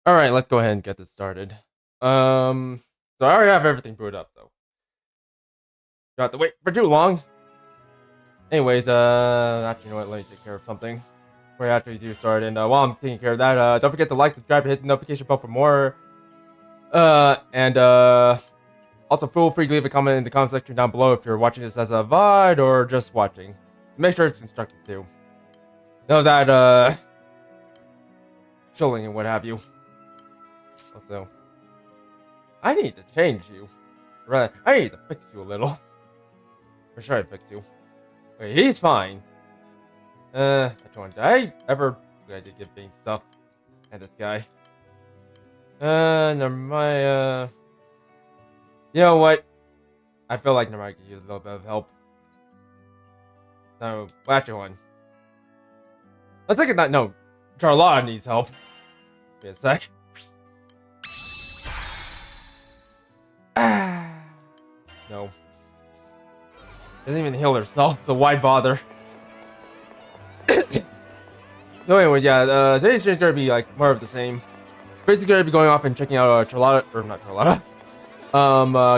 All right, let's go ahead and get this started. So I already have everything booted up, so don't have to wait for too long. Anyways, actually, you know what? Let me take care of something right after you do start. And while I'm taking care of that, don't forget to like, subscribe, and hit the notification bell for more. And also feel free to leave a comment in the comment section down below if you're watching this as a VOD or just watching. Make sure it's constructive too. Know that chilling and what have you. Also, I need to change you. Rather, I need to fix you a little. For sure, I fix you. Wait, he's fine. Which one? Did I ever? I did give Bane stuff. And this guy. Never mind. You know what? I feel like Nemai could use a little bit of help. So, actually, one. Let's look at that. No, Charlotte needs help. Wait a sec. No. Doesn't even heal herself, so why bother? So, anyways, yeah, today's stream's gonna be like more of the same. Basically, gonna be going off and checking out Charlotte, or not Charlotte,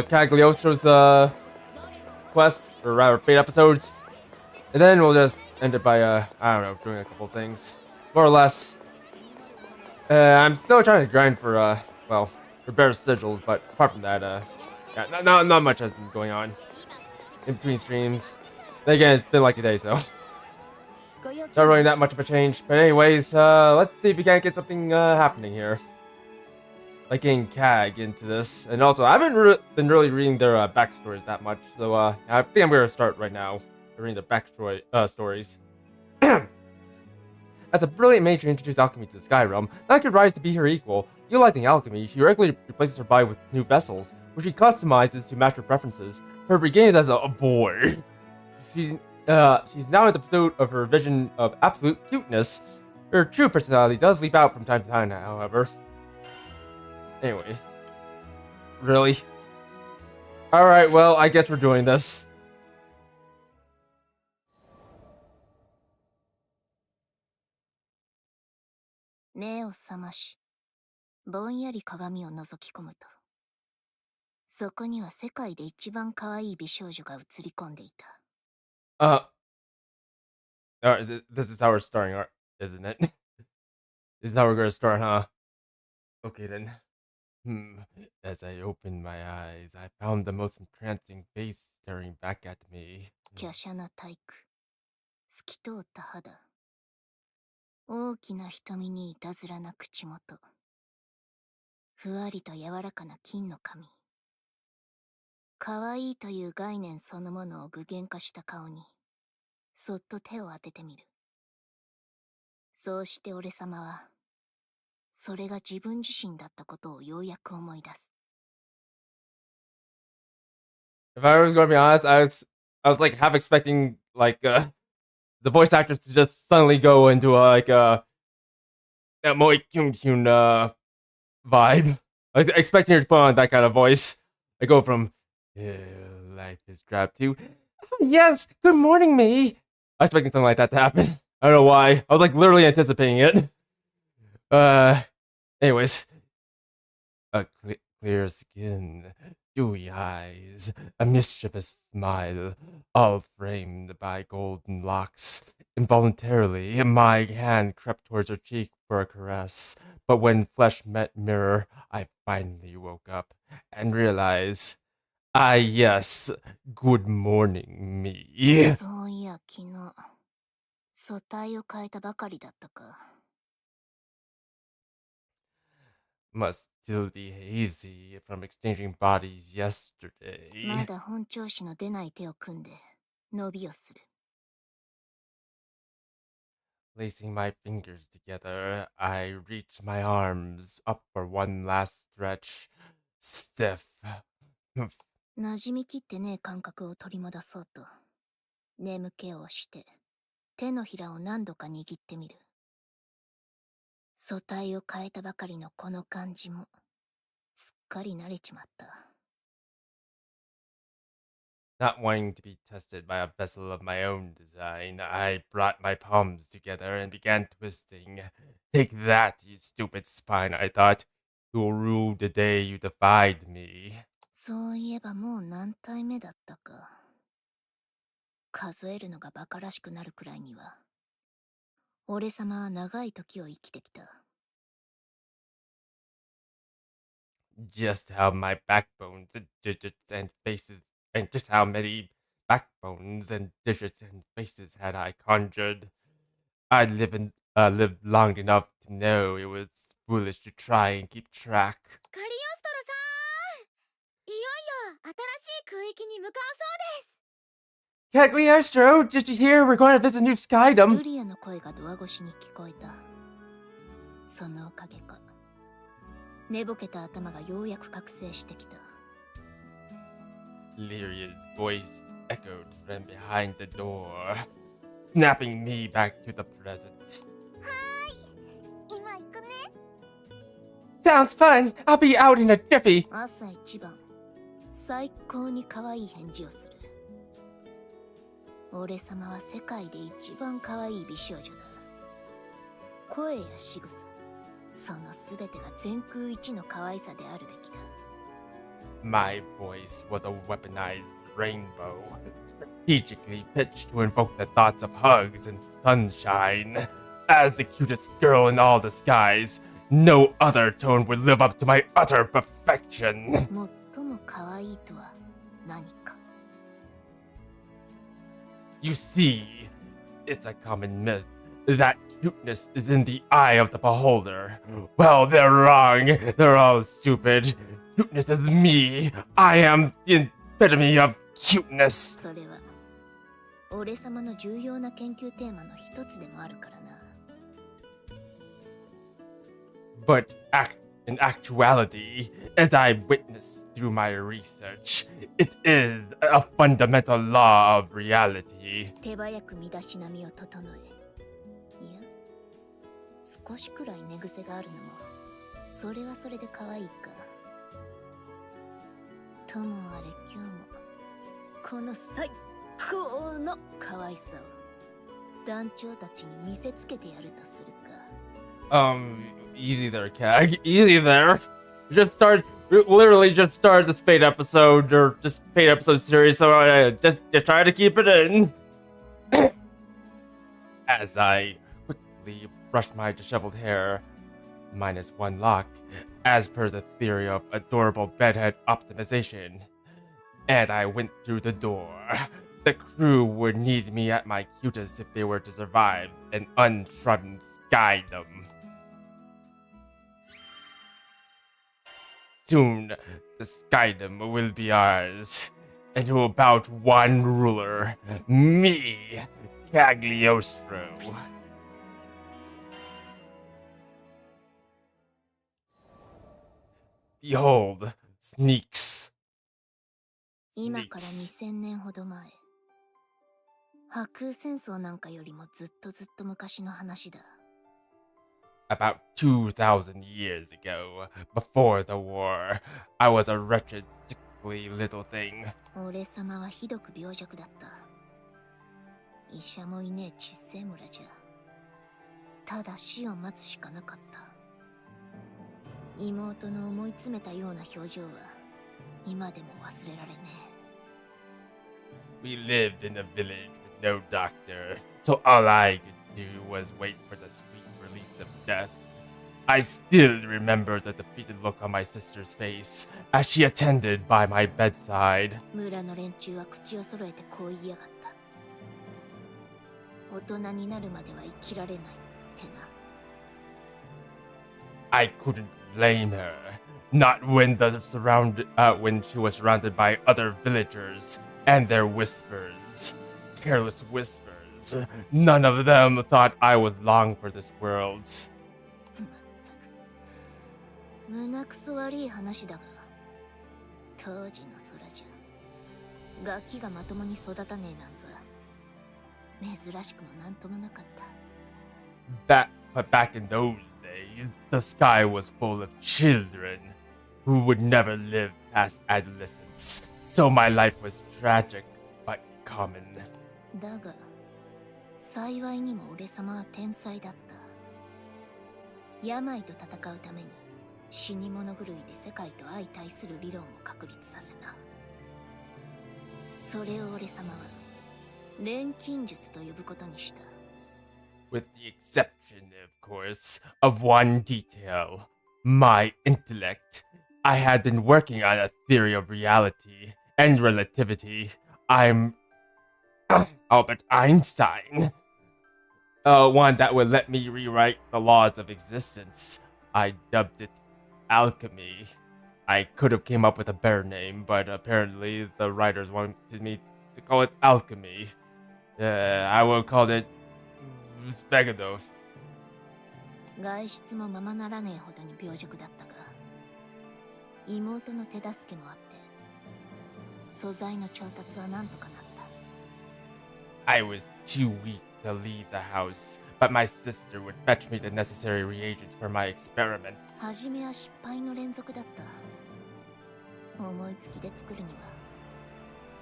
Cagliostro's quest, or rather, fate episodes. And then we'll just end it by, I don't know, doing a couple things. More or less. I'm still trying to grind for, well, for better sigils, but apart from that, yeah, not much has been going on in between streams. Then again, it's been like a day, so not really that much of a change. But anyways, let's see if we can't get something, happening here. Like getting CAG into this. And also, I haven't been really reading their, backstories that much, so, I think I'm gonna start right now reading their backstory, stories. As a brilliant mage who introduced alchemy to the Sky Realm, none could rise to be her equal. Utilizing alchemy, she regularly replaces her body with new vessels, which she customizes to match her preferences. Her begins as a boy. She's now in the pursuit of her vision of absolute cuteness. Her true personality does leap out from time to time, however. Anyway. Really? Alright, well, I guess we're doing this. 目を覚まし、ぼんやり鏡を覗き込むと、そこには世界で一番可愛い美少女が映り込んでいた。Alright, this is how we're starting, isn't it? This is how we're gonna start, huh? Okay then. As I opened my eyes, I found the most entrancing face staring back at me. 華奢な体育、透き通った肌、大きな瞳にいたずらな口元、ふわりと柔らかな金の髪。可愛いという概念そのものを具現化した顔に、そっと手を当ててみる。そうして俺様は、それが自分自身だったことをようやく思い出す。If I was gonna be honest, I was like half expecting like the voice actor to just suddenly go into like a Moi Kyun Kyun vibe. I was expecting her to put on that kind of voice. I go from life is drab to yes, good morning, me. I was expecting something like that to happen. I don't know why. I was like literally anticipating it. Uh, anyways, a clear skin, dewy eyes, a mischievous smile, all framed by golden locks. Involuntarily, my hand crept towards her cheek for a caress, but when flesh met mirror, I finally woke up and realized, ah yes, good morning, me. そういや昨日、素体を変えたばかりだったか。Must still be hazy from exchanging bodies yesterday. まだ本調子の出ない手を組んで、伸びをする。Placing my fingers together, I reach my arms up for one last stretch. Stiff. 馴染みきってねえ感覚を取り戻そうと、眠気をして、手のひらを何度か握ってみる。素体を変えたばかりのこの感じも、すっかり慣れちまった。Not wanting to be tested by a vessel of my own design, I brought my palms together and began twisting. Take that, you stupid spine, I thought. You'll rue the day you defied me. そういえばもう何体目だったか。数えるのがバカらしくなるくらいには、俺様は長い時を生きてきた。Just how my backbones and digits and faces, and just how many backbones and digits and faces had I conjured. I lived long enough to know it was foolish to try and keep track. カリオストロさん、いよいよ新しい空域に向かうそうです。Cagliostro, did you hear? We're going to visit New ル Skydom. リアの声がドア越しに聞こえた。そのおかげか。寝ぼけた頭がようやく覚醒してきた。Lyria's voice echoed from behind the door, snapping me back to the present. 今行くね。Sounds fun. I'll be out in a jiffy. 朝一番、最高に可愛い返事をする。俺様は世界で一番可愛い美少女だ。声や仕草、そのすべてが全空一の可愛さであるべきだ。My voice was a weaponized rainbow, strategically pitched to invoke the thoughts of hugs and sunshine. As the cutest girl in all the skies, no other tone would live up to my utter perfection. 最も可愛いとは何か。You see, it's a common myth that cuteness is in the eye of the beholder. Well, they're wrong. They're all stupid. Cuteness is me. I am the epitome of cuteness. それは俺様の重要な研究テーマの一つでもあるからな。But in actuality, as I witnessed through my research, it is a fundamental law of reality. 手早く身だしなみを整え、いや、少しくらい寝癖があるのも、それはそれで可愛いか。ともあれ今日も、この最高の可愛さを団長たちに見せつけてやるとするか。Easy there, Cag. Easy there. Literally just start the Spade episode, or just Spade episode series, so just try to keep it in. As I quickly brushed my disheveled hair, minus one lock, as per the theory of adorable bedhead optimization, and I went through the door. The crew would need me at my cutest if they were to survive an untrodden skydom. Soon, the skydom will be ours, and it will bow to one ruler, me, Cagliostro. Behold, sneaks. 今から2000年ほど前、破空戦争なんかよりもずっと昔の話だ。About 2,000 years ago, before the war, I was a wretched, sickly little thing. 俺様はひどく病弱だった。医者もいねえちっせえ村じゃ。ただ死を待つしかなかった。妹の思い詰めたような表情は今でも忘れられねえ。We lived in a village with no doctor, so all I could do was wait for the sweet release of death. I still remember the defeated look on my sister's face as she attended by my bedside. 村の連中は口を揃えてこう言いやがった。大人になるまでは生きられないってな。I couldn't blame her, not when when she was surrounded by other villagers and their whispers, careless whispers. None of them thought I was long for this world. 胸くそ悪い話だが、当時の空じゃガキがまともに育たねえなんざ珍しくもなんともなかった。But back in those days, the sky was full of children who would never live past adolescence. So my life was tragic, common. だが幸いにも俺様は天才だった。病と戦うために死に物狂いで世界と相対する理論を確立させた。それを俺様は錬金術と呼ぶことにした。 With the exception, of course, of one detail. My intellect. I had been working on a theory of reality and relativity. I'm Albert Einstein. One that would let me rewrite the laws of existence. I dubbed it alchemy. I could have came up with a better name, but apparently the writers wanted me to call it alchemy. I will call it Spegadoff. 外出もままならねえほどに病弱だったが、妹の手助けもあって素材の調達はなんとかなった。 I was too weak to leave the house, but my sister would fetch me the necessary reagents for my experiment. 初めは失敗の連続だった。思いつきで作るには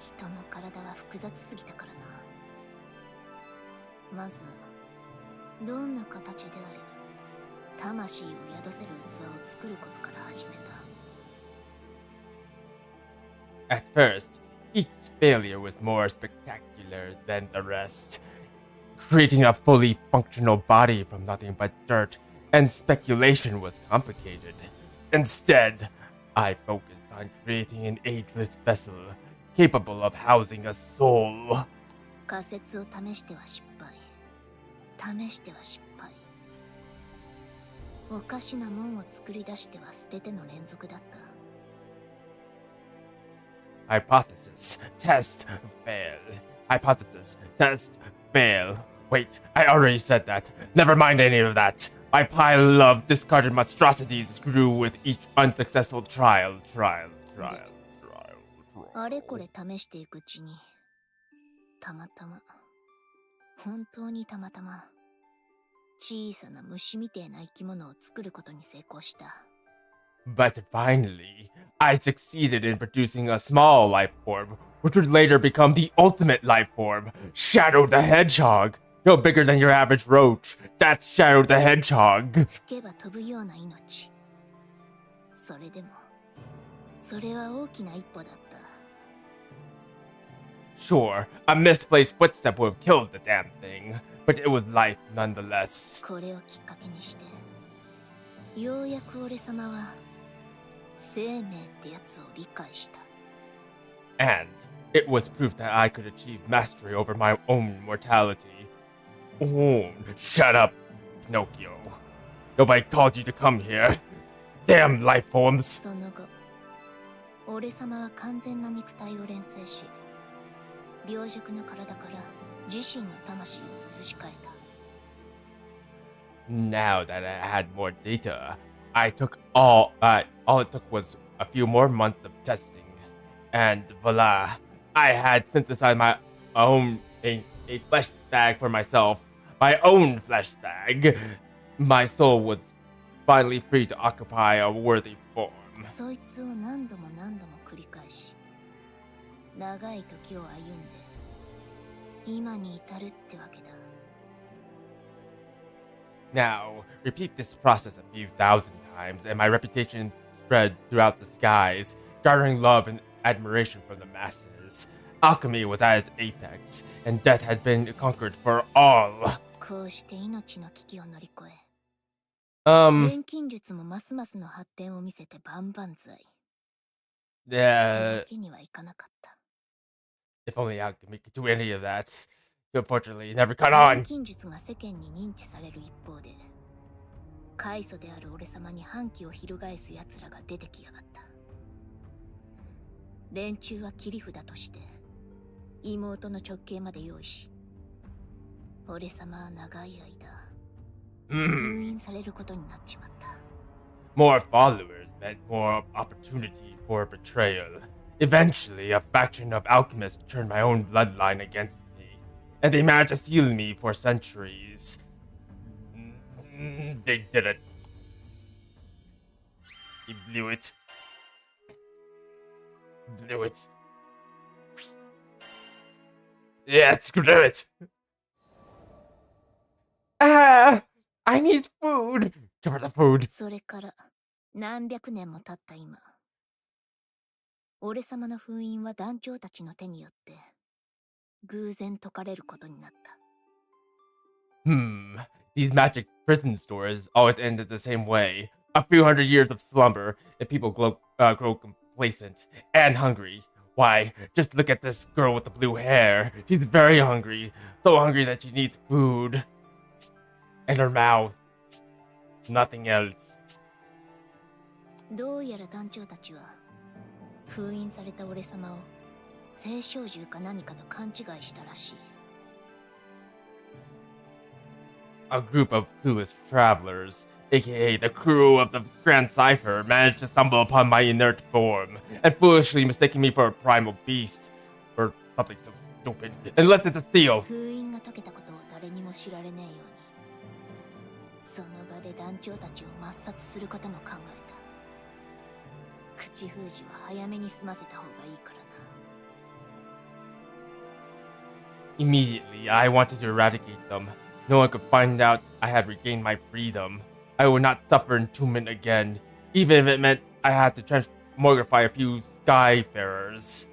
人の体は複雑すぎたからな。まずどんな形であれ魂を宿せる器を作ることから始めた。 At first, each failure was more spectacular than the rest. Creating a fully functional body from nothing but dirt and speculation was complicated. Instead, I focused on creating an ageless vessel capable of housing a soul. 仮説を試しては失敗、試しては失敗。おかしなもんを作り出しては捨てての連続だった。 Hypothesis, test, fail. Hypothesis, test, fail. Wait, I already said that. Never mind any of that. My pile of discarded monstrosities grew with each unsuccessful trial. あれこれ試していくうちに、たまたま、本当にたまたま、小さな虫みてえな生き物を作ることに成功した。 But finally, I succeeded in producing a small life form, which would later become the ultimate life form, Shadow the Hedgehog. No bigger than your average roach. That's Shadow the Hedgehog. 吹けば飛ぶような命。それでも、それは大きな一歩だった。 Sure, a misplaced footstep would have killed the damn thing, but it was life nonetheless. これをきっかけにして、ようやく俺様は生命ってやつを理解した。 And it was proof that I could achieve mastery over my own mortality. Oh, shut up, Pinocchio. Nobody called you to come here. Damn life forms. その後、俺様は完全な肉体を錬成し、病弱な体から自身の魂を移し替えた。 Now that I had more data, I took all it took was a few more months of testing, and voila, I had synthesized my own a flesh bag for myself, my own flesh bag. My soul was finally free to occupy a worthy form. そいつを何度も何度も繰り返し、長い時を歩んで今に至るってわけだ。 Now, repeat this process a few thousand times, and my reputation spread throughout the skies, garnering love and admiration from the masses. Alchemy was at its apex, and death had been conquered for all. こうして命の危機を乗り越え、 Um, 錬金術もますますの発展を見せて万々歳。ってわ yeah, けにはいかなかった。 if only alchemy could do any of that. Unfortunately, it never caught 錬 on. 金術が世間に認知される一方で、開祖である俺様に反旗を翻す奴らが出てきやがった。連中は切り札として妹の直系まで用意し、俺様は長い間封印されることになっちまった。 More followers meant more opportunity for betrayal. Eventually, a faction of alchemists turned my own bloodline against me, and they managed to seal me for centuries. They did it. He blew it. Blew it. Yeah, screw it. Ah, I need food. Give her the food. それから何百年も経った今、俺様の封印は団長たちの手によって偶然解かれることになった。These magic prison stories always end the same way. A few hundred years of slumber, and people grow complacent and hungry. Why, just look at this girl with the blue hair. She's very hungry. So hungry that she needs food. And her mouth. Nothing else. どうやら団長たちは封印された俺様を聖少獣か何かと勘違いしたらしい。A group of clueless travelers, aka the crew of the Grand Cipher, managed to stumble upon my inert form, and foolishly mistaking me for a primal beast, or something so stupid, and left it to steal. 封印が解けたことを誰にも知られねえように、その場で団長たちを抹殺することも考えた。口封じは早めに済ませた方がいいからな。Immediately, I wanted to eradicate them. No one could find out I had regained my freedom. I would not suffer entombment again, even if it meant I had to transmogrify a few skyfarers.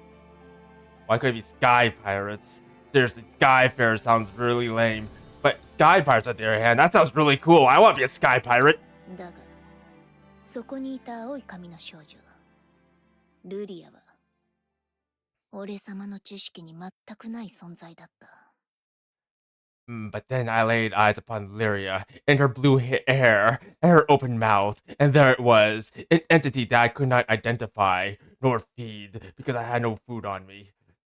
Why could it be sky pirates? Seriously, skyfarer sounds really lame. But sky pirates, on the other hand, that sounds really cool. I want to be a sky pirate. だが、そこにいた青い髪の少女、ルリアは、俺様の知識に全くない存在だった。But then I laid eyes upon Lyria, and her blue hair, and her open mouth, and there it was, an entity that I could not identify, nor feed, because I had no food on me.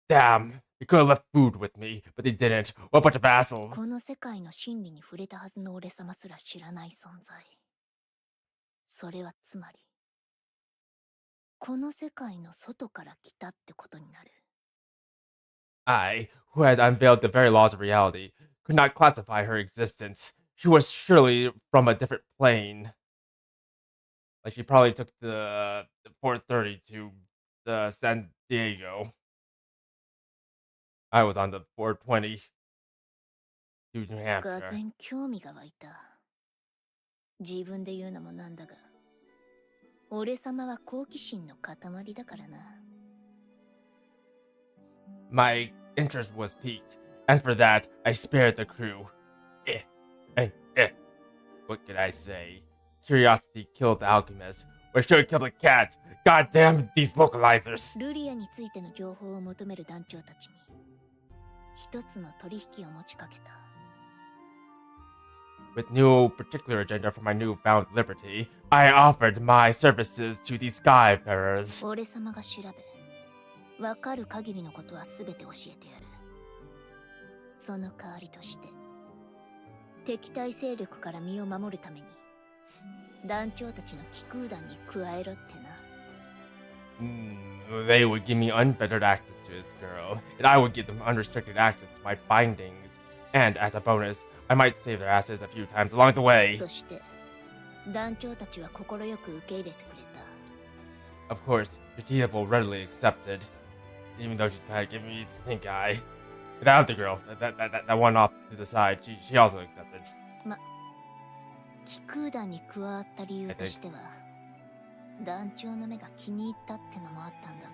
Damn, they could have left food with me, but they didn't. What a bunch of assholes. この世界の真理に触れたはずの俺様すら知らない存在。それはつまり、この世界の外から来たってことになる。I, who had unveiled the very laws of reality, could not classify her existence. She was surely from a different plane. Like she probably took the 430 to the San Diego. I was on the 420 to New が Hampshire. ぜん興味が湧いた。自分で言うのもなんだが、俺様は好奇心の塊だからな。My interest was piqued, and for that, I spared the crew. What could I say? Curiosity killed the alchemist, or should have killed the cat. God damn these localizers. ルリアについての情報を求める団長たちに、一つの取引を持ちかけた。With no particular agenda for my newfound liberty, I offered my services to these skyfarers. 俺様が調べ、わかる限りのことは全て教えてやる。その代わりとして、敵対勢力から身を守るために、団長たちの気空団に加えろってな。They would give me unfettered access to this girl, and I would give them unrestricted access to my findings. And as a bonus, I might save their asses a few times along the way. そして、団長たちは快く受け入れてくれた。Of course, Vegeta readily accepted, even though she's kind of giving me the stink eye. The other girl, that one off to the side, she also accepted. 気空団に加わった理由としては、団長の目が気に入ったってのもあったんだが、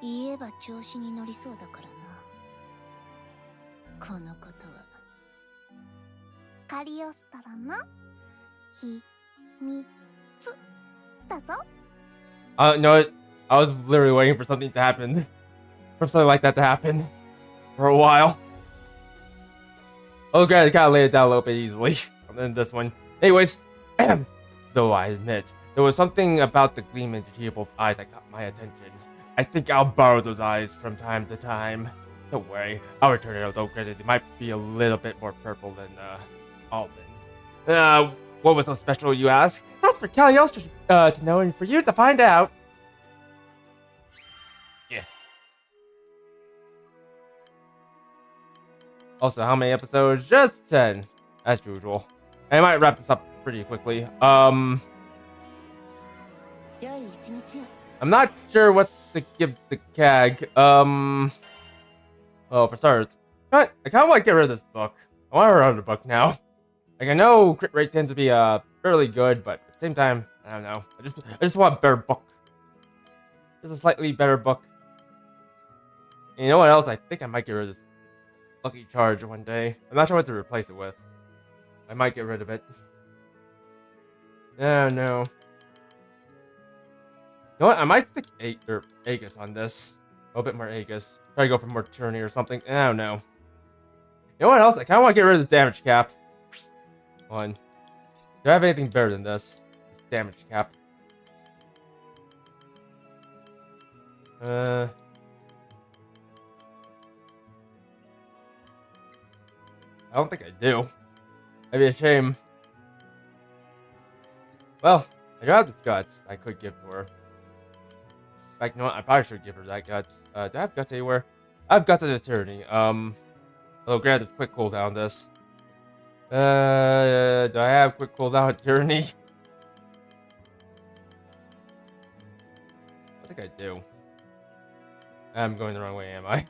言えば調子に乗りそうだからな。このことはカリオストロの秘密だぞ。No, I was literally waiting for something to happen. For something like that to happen. For a while. Oh, great, I kind of laid it down a little bit easily than this one. Anyways, though I admit, there was something about the gleam in Vegetable's eyes that caught my attention. I think I'll borrow those eyes from time to time. Don't worry, I'll return it, although granted, it might be a little bit more purple than, almonds. What was so special, you ask? That's for Cagliostro to know and for you to find out. Yeah. Also, how many episodes? Just 10, as usual. I might wrap this up pretty quickly. I'm not sure what to give the CAG. Well, for starters, I kind of want to get rid of this book. I want to read another book now. Like, I know crit rate tends to be fairly good, but at the same time, I don't know. I just want a better book. Just a slightly better book. And you know what else? I think I might get rid of this Lucky Charge one day. I'm not sure what to replace it with. I might get rid of it. Oh no. You know what? I might stick Aegis on this. A little bit more Aegis. Try to go for more Tyranny or something. I don't know. You know what else? I kind of want to get rid of the damage cap. One. Do I have anything better than this? This damage cap. I don't think I do. That'd be a shame. Well, I do have this guts I could give to her. In fact, you know what? I probably should give her that guts. Do I have guts anywhere? I have guts as a Tyranny. Although granted, quick cooldown this. Do I have quick cooldown at Tyranny? I think I do. I'm going the wrong way, am I?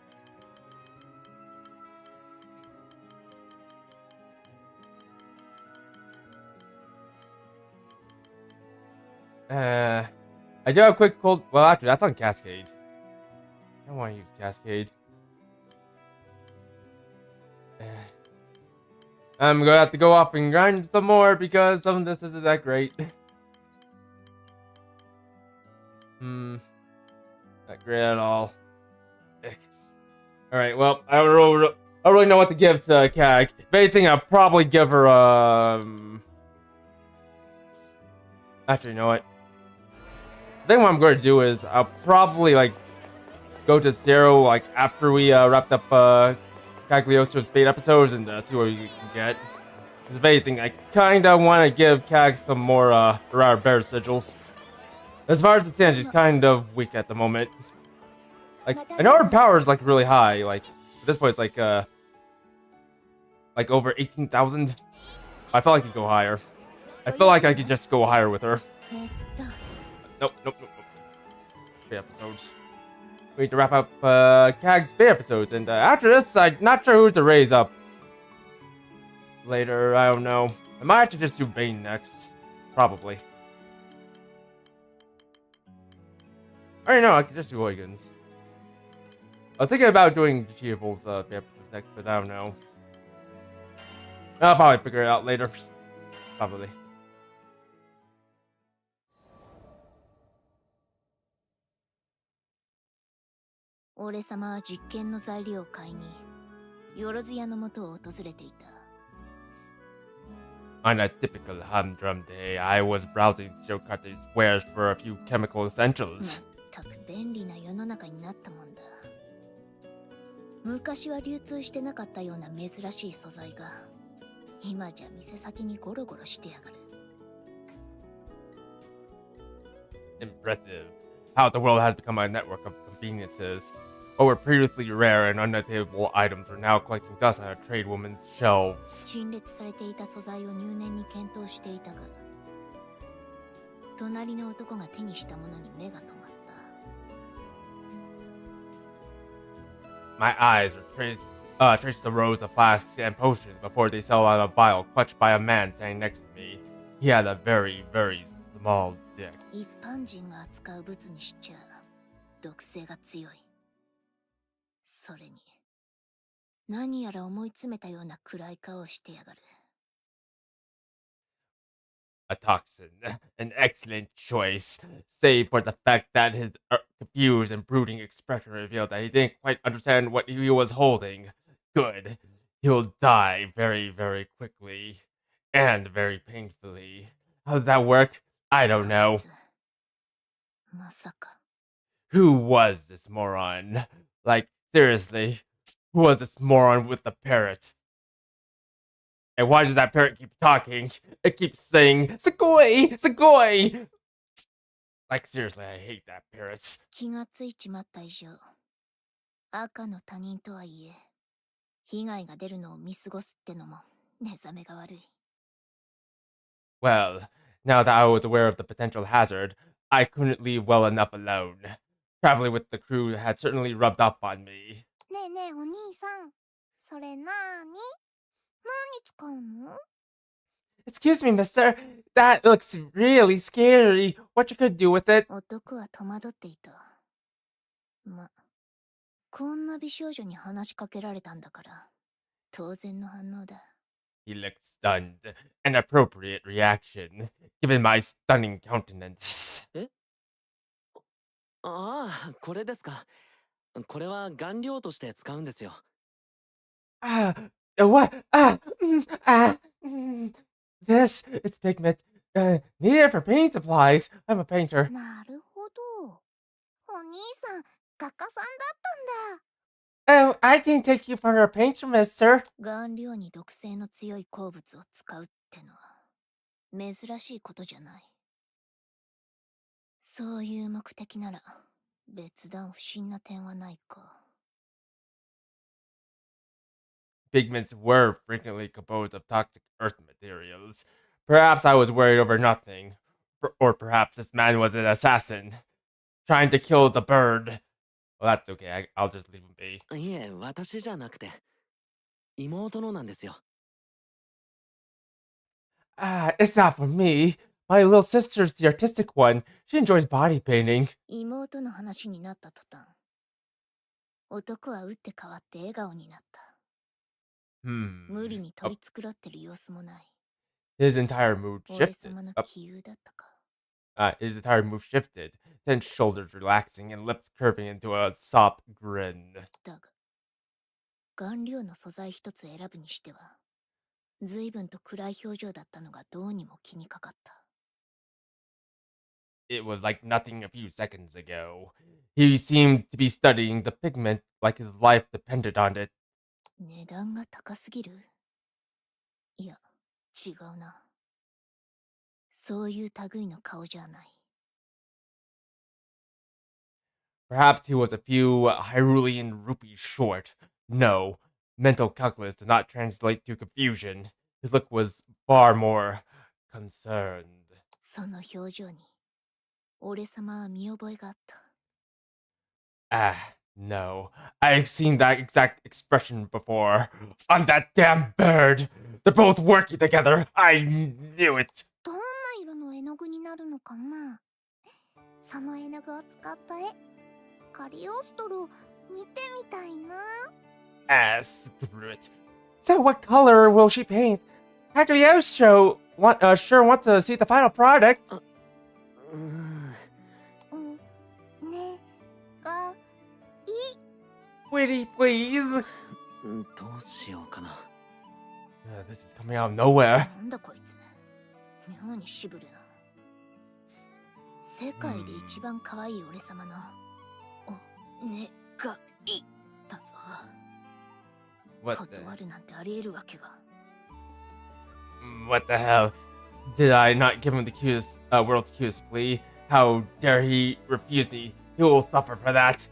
I do have quick cold. Well, actually, that's on Cascade. I don't want to use Cascade. I'm gonna have to go off and grind some more because some of this isn't that great. Not great at all. Alright, well, I don't really know what to give to Cag. If anything, I'll probably give her, Actually, you know what? I think what I'm going to do is I'll probably, like, go to 0, like, after we, wrapped up, Cagliostro's Fate episodes and, see what we can get. Because if anything, I kinda want to give Cag some more, rare bear sigils. As far as the stand, she's kind of weak at the moment. Like, I know her power is, like, really high. Like, at this point, it's, like over 18,000. I feel like I could go higher. I feel like I could just go higher with her. Nope. 3 episodes. We need to wrap up, Cag's Fate episodes. And, after this, I'm not sure who to raise up. Later, I don't know. I might actually just do Vayne next. Probably. I don't know, I could just do Huygens. I was thinking about doing Achievables episode next, but I don't know. I'll probably figure it out later. Probably. On a typical humdrum day, I was browsing Silkate's wares for a few chemical essentials. 昔は流通してなかったような珍しい素材が今じゃ店先にゴロゴロしてやがる。 Impressive. How the world has become a network of conveniences. What were previously rare and unattainable items are now collecting dust on a trade woman's shelves. 陳列されていた素材を入念に検討していたが、隣の男が手にしたものに目が止まった。 My eyes traced the rows of flasks and potions before they fell on a vial clutched by a man standing next to me. He had a very, very small dick. 一般人が扱う物にしちゃ毒性が強い。それに何やら思い詰めたような暗い顔をしてやがる。 A toxin, an excellent choice, save for the fact that his confused and brooding expression revealed that he didn't quite understand what he was holding. Good. He'll die very, very quickly. And very painfully. How does that work? I don't know. まさか。 Who was this moron? Like, seriously, who was this moron with the parrot? And why does that parrot keep talking? It keeps saying, Sugoi! Sugoi! Like, seriously, I hate that parrot. 気がついちまった以上、赤の他人とはいえ、被害が出るのを見過ごすってのも寝覚めが悪い。 Well, now that I was aware of the potential hazard, I couldn't leave well enough alone. Traveling with the crew had certainly rubbed off on me. ねえねえ、お兄さん。それなーに？何に使うの？ Excuse me, mister. That looks really scary. What you could do with it? 男は戸惑っていた。ま、こんな美少女に話しかけられたんだから、当然の反応だ。He looked stunned. An appropriate reaction, given my stunning countenance. ああ、これですか。これは顔料として使うんですよ。Ah, what? This is pigment. Needed for painting supplies. I'm a painter. なるほど。お兄さん、画家さんだったんだ。Oh, I can take you for a painter, mister. 顔料に毒性の強い鉱物を使うってのは珍しいことじゃない。そういう目的なら別段不審な点はないか。Pigments were frequently composed of toxic earth materials. Perhaps I was worried over nothing. Or perhaps this man was an assassin, trying to kill the bird. Well, that's okay. I'll just leave him be. いえ、私じゃなくて、妹のなんですよ。Ah, it's not for me. My little sister's the artistic one. She enjoys body painting. 妹の話になった途端、男は打って変わって笑顔になった。無理に取り繕ってる様子もない。His entire mood 俺 shifted. 様の杞憂だったか。His entire mood shifted, tense shoulders relaxing and lips curving into a soft grin. だが、顔料の素材一つ選ぶにしては、随分と暗い表情だったのがどうにも気にかかった。It was like nothing a few seconds ago. He seemed to be studying the pigment like his life depended on it. 値段が高すぎる？いや、違うな。そういう類の顔じゃない。Perhaps he was a few Hyrulean rupees short. No, mental calculus did not translate to confusion. His look was far more concerned. その表情に、俺様は見覚えがあった。Ah, no. I've seen that exact expression before. On that damn bird! They're both working together! I knew it! どんな色の絵の具になるのかな？その絵の具を使った絵、カリオストロ見てみたいな。Ah, screw it. So what color will she paint? Cagliostro sure want to see the final product. うーん。ねがいい。Witty, please. どうしようかな。This is coming out of nowhere. なんだこいつ。妙に渋るな。世界で一番可愛い俺様のおねがいだぞ。断るなんてありえるわけが。What the hell? Did I not give him the cutest, world's cutest plea? How dare he refuse me? He will suffer for that.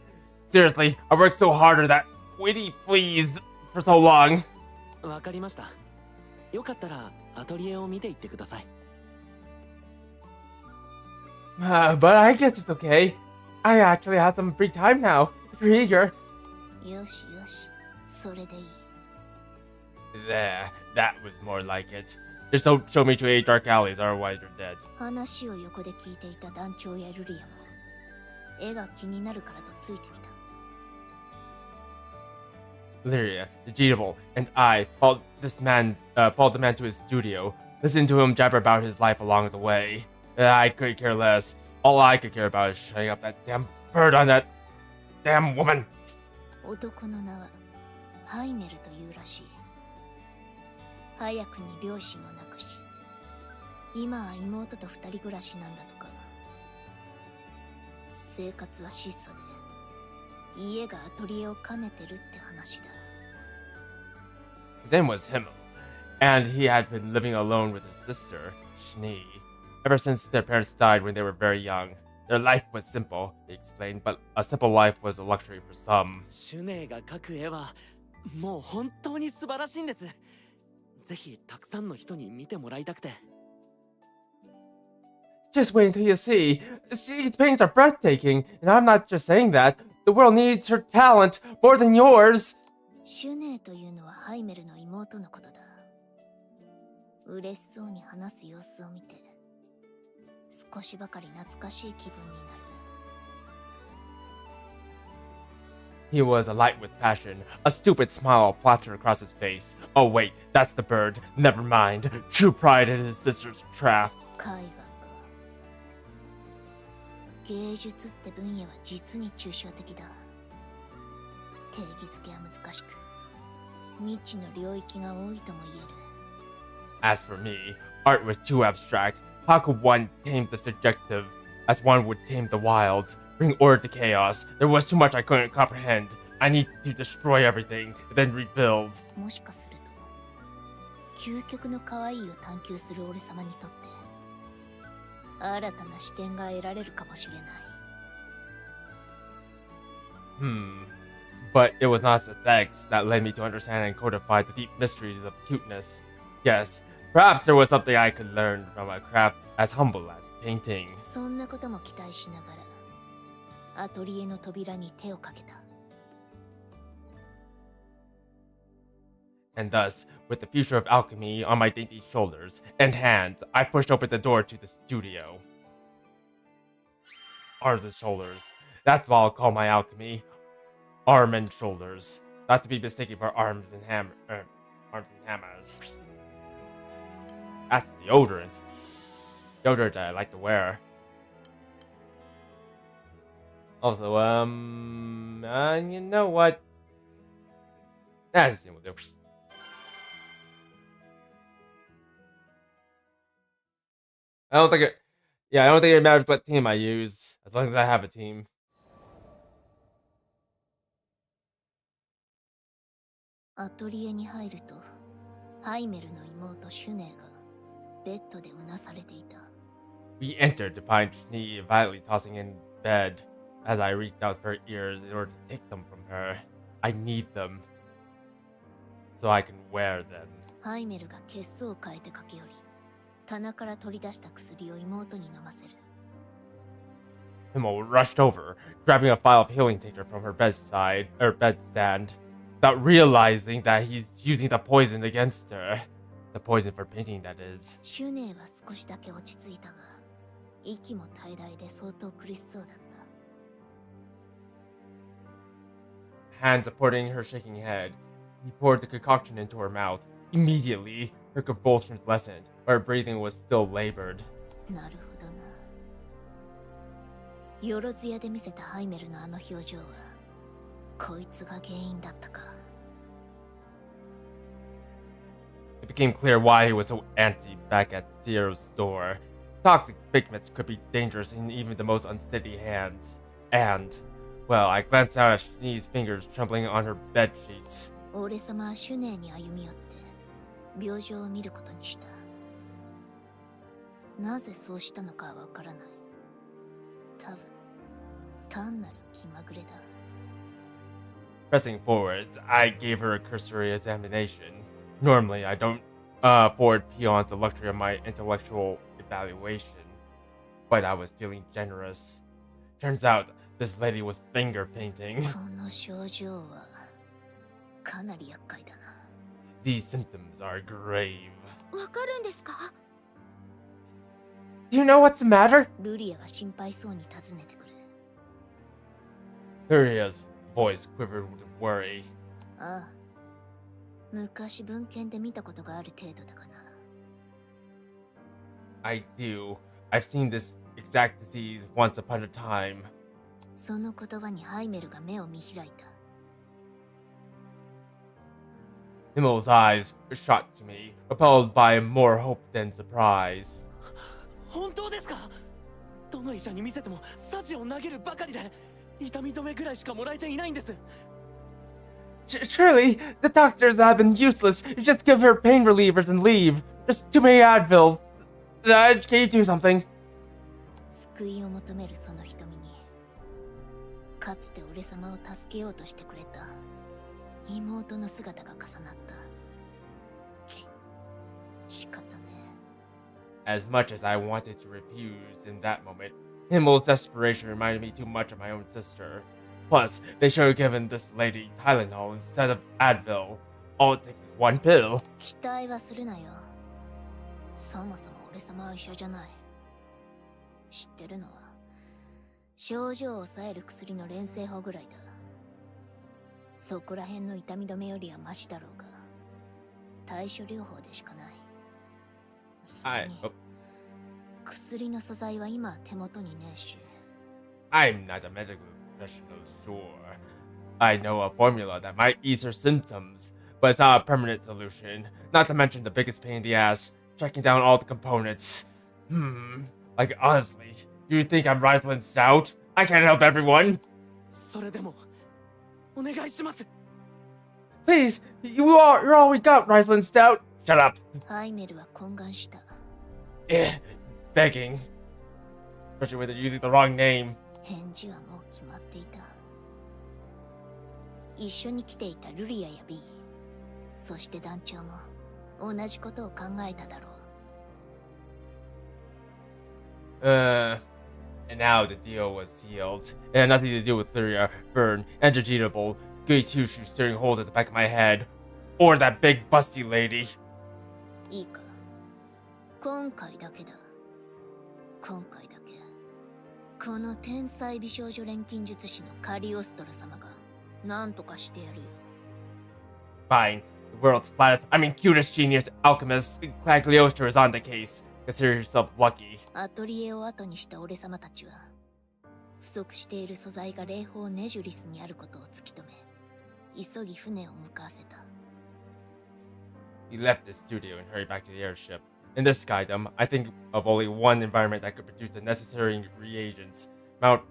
Seriously, I worked so hard on that witty please for so long. わかりました。よかったらアトリエを見ていってください。But I guess it's okay. I actually have some free time now, if you're eager. よしよし、それでいい。There, that was more like it. Just don't show me to 8 dark alleys, otherwise you're dead. 話を横で聞いていた団長やルリアも、絵が気になるからとついてきた。Lyria, the Jeetable, and I followed the man to his studio, listened to him jabber about his life along the way. I could care less. All I could care about is shutting up that damn bird on that damn woman. 男の名はハイメルというらしい。早くに両親を亡くし、今は妹と二人暮らしなんだとか。生活は質素で、家がアトリエを兼ねてるって話だ。His name was Himmel, and he had been living alone with his sister, Schnee, ever since their parents died when they were very young. Their life was simple, he explained, but a simple life was a luxury for some. シュネーが描く絵はもう本当に素晴らしいんです。ぜひたくさんの人に見てもらいたくて。Just wait until you see. She's paintings are breathtaking, and I'm not just saying that. The world needs her talent more than yours. シュネーというのはハイメルの妹のことだ。嬉しそうに話す様子を見て、少しばかり懐かしい気分になる。He was alight with passion. A stupid smile plastered across his face. Oh wait, that's the bird. Never mind. True pride in his sister's craft. 絵画か。芸術って分野は実に抽象的だ。定義づけは難しく、未知の領域が多いとも言える。As for me, art was too abstract. How could one tame the subjective as one would tame the wilds? Bring order to chaos. There was too much I couldn't comprehend. I need to destroy everything, and then rebuild. もしかすると、究極の可愛いを探求する俺様にとって、新たな視点が得られるかもしれない。But it was not aesthetics that led me to understand and codify the deep mysteries of cuteness. Yes, perhaps there was something I could learn from a craft as humble as painting. そんなことも期待しながら、アトリエの扉に手をかけた。And thus, with the future of alchemy on my dainty shoulders and hands, I pushed open the door to the studio. Arms and shoulders. That's what I'll call my alchemy. Arm and shoulders. Not to be mistaken for arms and hammers. That's deodorant. Deodorant that I like to wear. Also, you know what? That's the same with you. I don't think it matters what team I use, as long as I have a team. アトリエに入ると、ハイメルの妹シュネーがベッドでうなされていた。We entered to find Schnee violently tossing in bed as I reached out for her ears in order to take them from her. I need them so I can wear them. ハイメルが血相を変えて駆け寄り、棚から取り出した薬を妹に飲ませる。Himmel rushed over, grabbing a vial of healing tincture from her bedstand, without realizing that he's using the poison against her. The poison for painting, that is. シュネーは少しだけ落ち着いたが、息も怠々で相当苦しそうだった。Hand supporting her shaking head, he poured the concoction into her mouth. Immediately, her convulsions lessened, but her breathing was still labored. なるほどな。よろずやで見せたハイメルのあの表情は、こいつが原因だったか。It became clear why he was so antsy back at Zero's store. Toxic pigments could be dangerous in even the most unsteady hands. And, well, I glanced out at Shnee's fingers trembling on her bed sheets. 俺様はシュネーに歩み寄って、病状を見ることにした。なぜそうしたのかはわからない。多分、単なる気まぐれだ。Pressing forwards, I gave her a cursory examination. Normally, I don't afford peons the luxury of my intellectual evaluation, but I was feeling generous. Turns out, this lady was finger painting. この症状はかなり厄介だな。These symptoms are grave. わかるんですか？ Do you know what's the matter? ルリアが心配そうに尋ねてくる。Luria's voice quivered with worry. ああ、昔文献で見たことがある程度だがな。I do. I've seen this exact disease once upon a time. その言葉にハイメルが目を見開いた。Himmel's eyes shot to me, propelled by more hope than surprise. 本当ですか？どの医者に見せてもサジを投げるばかりで痛み止めぐらいしかもらえていないんです。Surely, the doctors have been useless. You just give her pain relievers and leave. There's too many Advils. Can you do something? 救いを求めるその瞳に、かつて俺様を助けようとしてくれた妹の姿が重なった。仕方ねえ。As much as I wanted to refuse in that moment, Himmel's desperation reminded me too much of my own sister. Plus, they should have given this lady Tylenol instead of Advil. All it takes is one pill. 期待はするなよ。そもそも俺様は医者じゃない。知ってるのは症状を抑える薬の連成法ぐらいだ。そこら辺の痛み止めよりはマシだろうが、対処療法でしかない。それに薬の素材は今手元にねえし。I'm not a medical professional, sure. I know a formula that might ease her symptoms, but it's not a permanent solution. Not to mention the biggest pain in the ass, tracking down all the components. Like honestly, do you think I'm Rysland Stout? I can't help everyone. それでもお願いします。 Please, you're all we got, Rysland Stout. Shut up. ハイメルは懇願した。Begging. Especially with using the wrong name. 返事はもう決まっていた。一緒に来ていたルリアやビー、そして団長も同じことを考えただろう。And now the deal was sealed. It had nothing to do with Lyria, Vern, and Jejitable, Goody Two-Shoes staring holes at the back of my head, or that big busty lady. いいか、今回だけだ。今回だけ。この天才美少女錬金術師のカリオストラ様が何とかしてやるよ。Fine. The world's cutest genius alchemist, Cagliostro is on the case. Consider yourself lucky. アトリエを後にした俺様たちは、不足している素材が霊峰ネジュリスにあることを突き止め、急ぎ船を向かわせた。He left the studio and hurried back to the airship. In this skydom, I think of only one environment that could produce the necessary reagents. Mount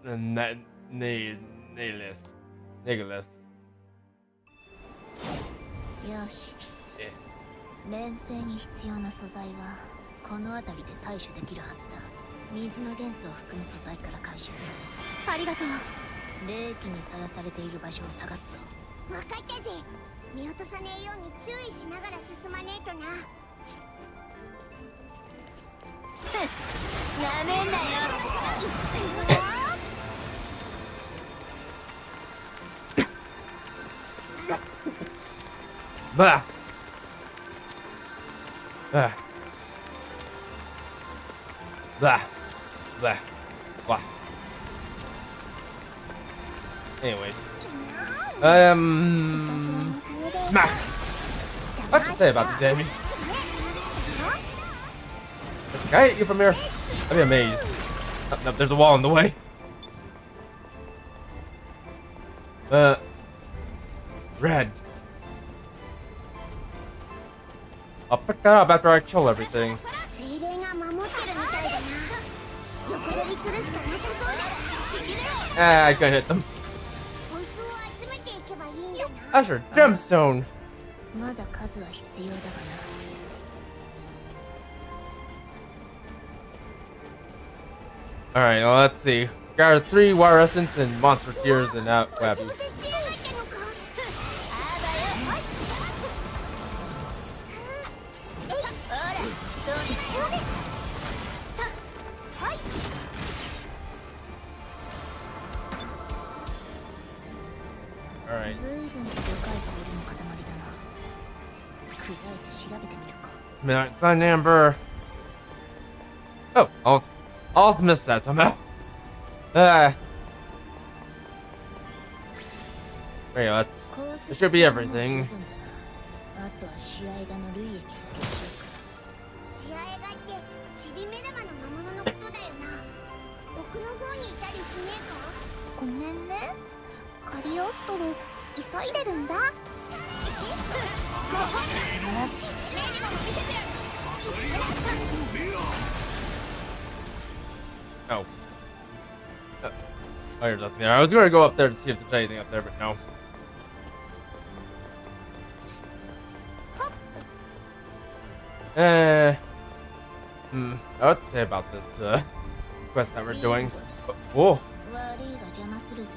Negalith. よし。錬成に必要な素材はこの辺りで採取できるはずだ。水の元素を含む素材から回収する。ありがとう。冷気にさらされている場所を探すぞ。分かったぜ。見落とさねえように注意しながら進まねえとな。なめんなよ。Blah. Blah. Blah. Blah. Anyways. Smack. What to say about this, Amy? Can I hit you from here? I'd be amazed. Oh, no, there's a wall in the way. Red. I'll pick that up after I kill everything. 精霊が守ってるみたいだな。横取りするしかなさそうだ。 I could hit them. こいつを集めていけばいいんだな。 Asher, gemstone. まだ数は必要だがな。 Alright, well, let's see. Got 3 wire essence and monster tears and out. 待ち伏せしてやがったのか。Alright. ずいぶんとでかい氷の塊だな。砕いて調べてみるか。Midnight Sun Amber. Oh, almost missed that somehow. There you go, that should be everything. あとは試合がの類液を消しよ試合がってちび目玉の魔物のことだよな。奥の方にいたりしねえか。ごめんね。カリオストロ急いでるんだ。Oh. Oh, there's nothing there. I was gonna go up there to see if there's anything up there, but no. What to say about this quest that we're doing? Whoa. 悪いが邪魔するぜ。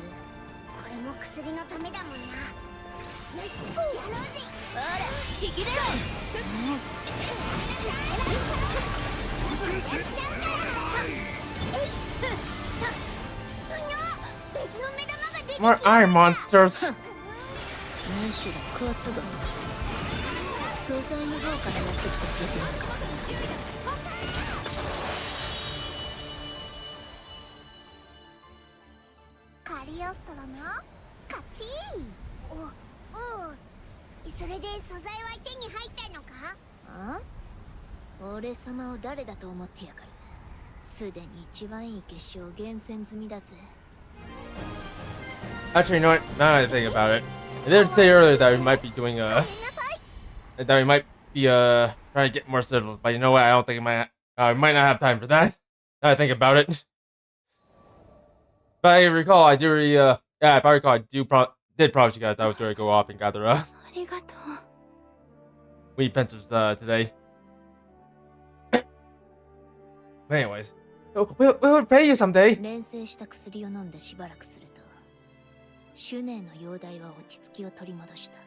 これも薬のためだもんな。よし、やろうぜ。ほら、ちぎれろ。別の目玉が出 More eye monsters. むしろ好都合素材の方からやってきてくれてるのかな。カリオストロの勝ち。おお、それで素材は手に入ったのか？あ？俺様を誰だと思ってやがる。すでに一番いい結晶を厳選済みだぜ。 Actually, you know what? Now that I think about it, I did say earlier that we might be doing that we might be trying to get more citadels, but you know what? I don't think we might not have time for that. Now that I think about it. If I recall, I do if I recall, I did promise you guys I was going to go off and gather ありがとう。 weed pencils today. But anyways, we'll pay you someday. 連成した薬を飲んでしばらくすると、シュネの容体は落ち着きを取り戻した。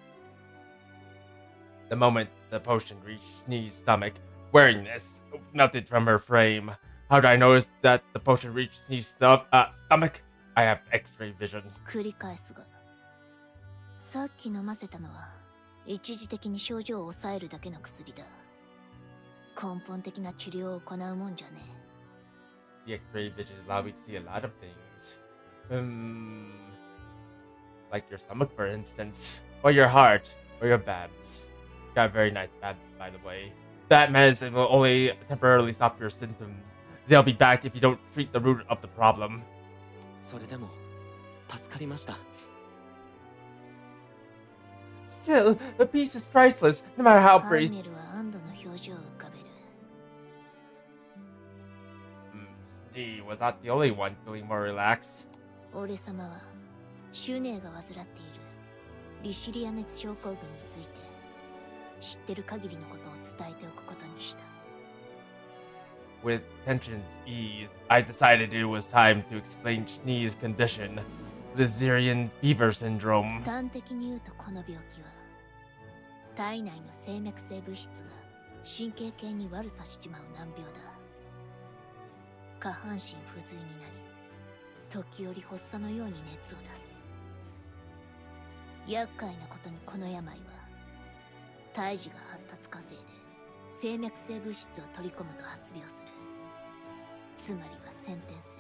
The moment the potion reached Snee's stomach, wearing this melted from her frame. How did I notice that the potion reached Snee's stomach? I have X-ray vision. 繰り返すが、さっき飲ませたのは一時的に症状を抑えるだけの薬だ。根本的な治療を行うもんじゃねえ。 The X-ray vision allows me to see a lot of things. Like your stomach, for instance, or your heart, or your babs. Got very nice babs, by the way. That medicine will only temporarily stop your symptoms. They'll be back if you don't treat the root of the problem. それでも助かりました。 Still, the piece is priceless, no matter how アー brief. ネルは安堵の表情を浮かべる。 Snee was not the only one feeling more relaxed. 俺様はシュネが患っているリシリア熱症候群について知ってる限りのことを伝えておくことにした。 With tensions eased, I decided it was time to explain Snee's condition, the Syrian fever syndrome. 端的に言うとこの病気は体内の生脈性物質が神経系に悪さしちまう難病だ。下半身不随になり、時折発作のように熱を出す。厄介なことにこの病は胎児が発達過程で生脈性物質を取り込むと発病する。つまりは先天性。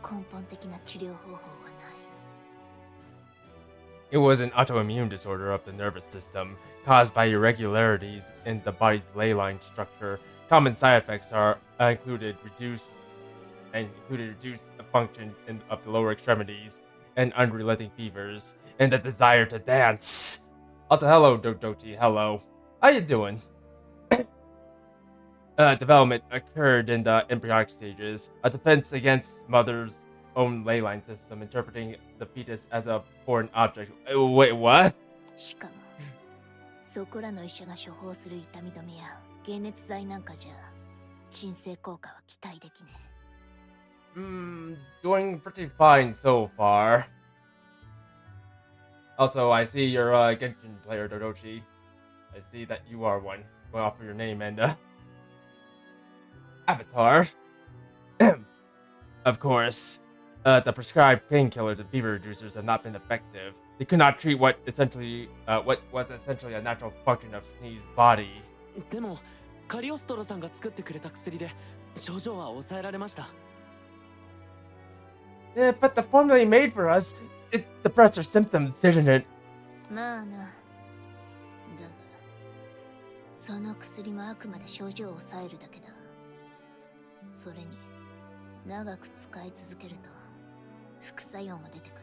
根本的な治療方法はない。 It was an autoimmune disorder of the nervous system caused by irregularities in the body's ley line structure. Common side effects are included reduced function of the lower extremities and unrelenting fevers and the desire to dance. Also, hello, Dodochi. Hello. How you doing? Development occurred in the embryonic stages. A defense against mother's own ley line system, interpreting the fetus as a foreign object. Wait, what? しかもそこらの医者が処方する痛み止めや解熱剤なんかじゃ鎮静効果は期待できねえ。 Doing pretty fine so far. Also, I see you're a Genshin player, Dodochi. I see that you are one. Going off of your name and avatar. Of course, the prescribed painkillers and fever reducers have not been effective. They could not treat what was essentially a natural function of Snee's body. でもカリオストロさんが作ってくれた薬で症状は抑えられました。 Yeah, but the formula you made for us, it suppressed her symptoms, didn't it? まあな。だがその薬もあくまで症状を抑えるだけだ。それに長く使い続けると副作用も出てくる。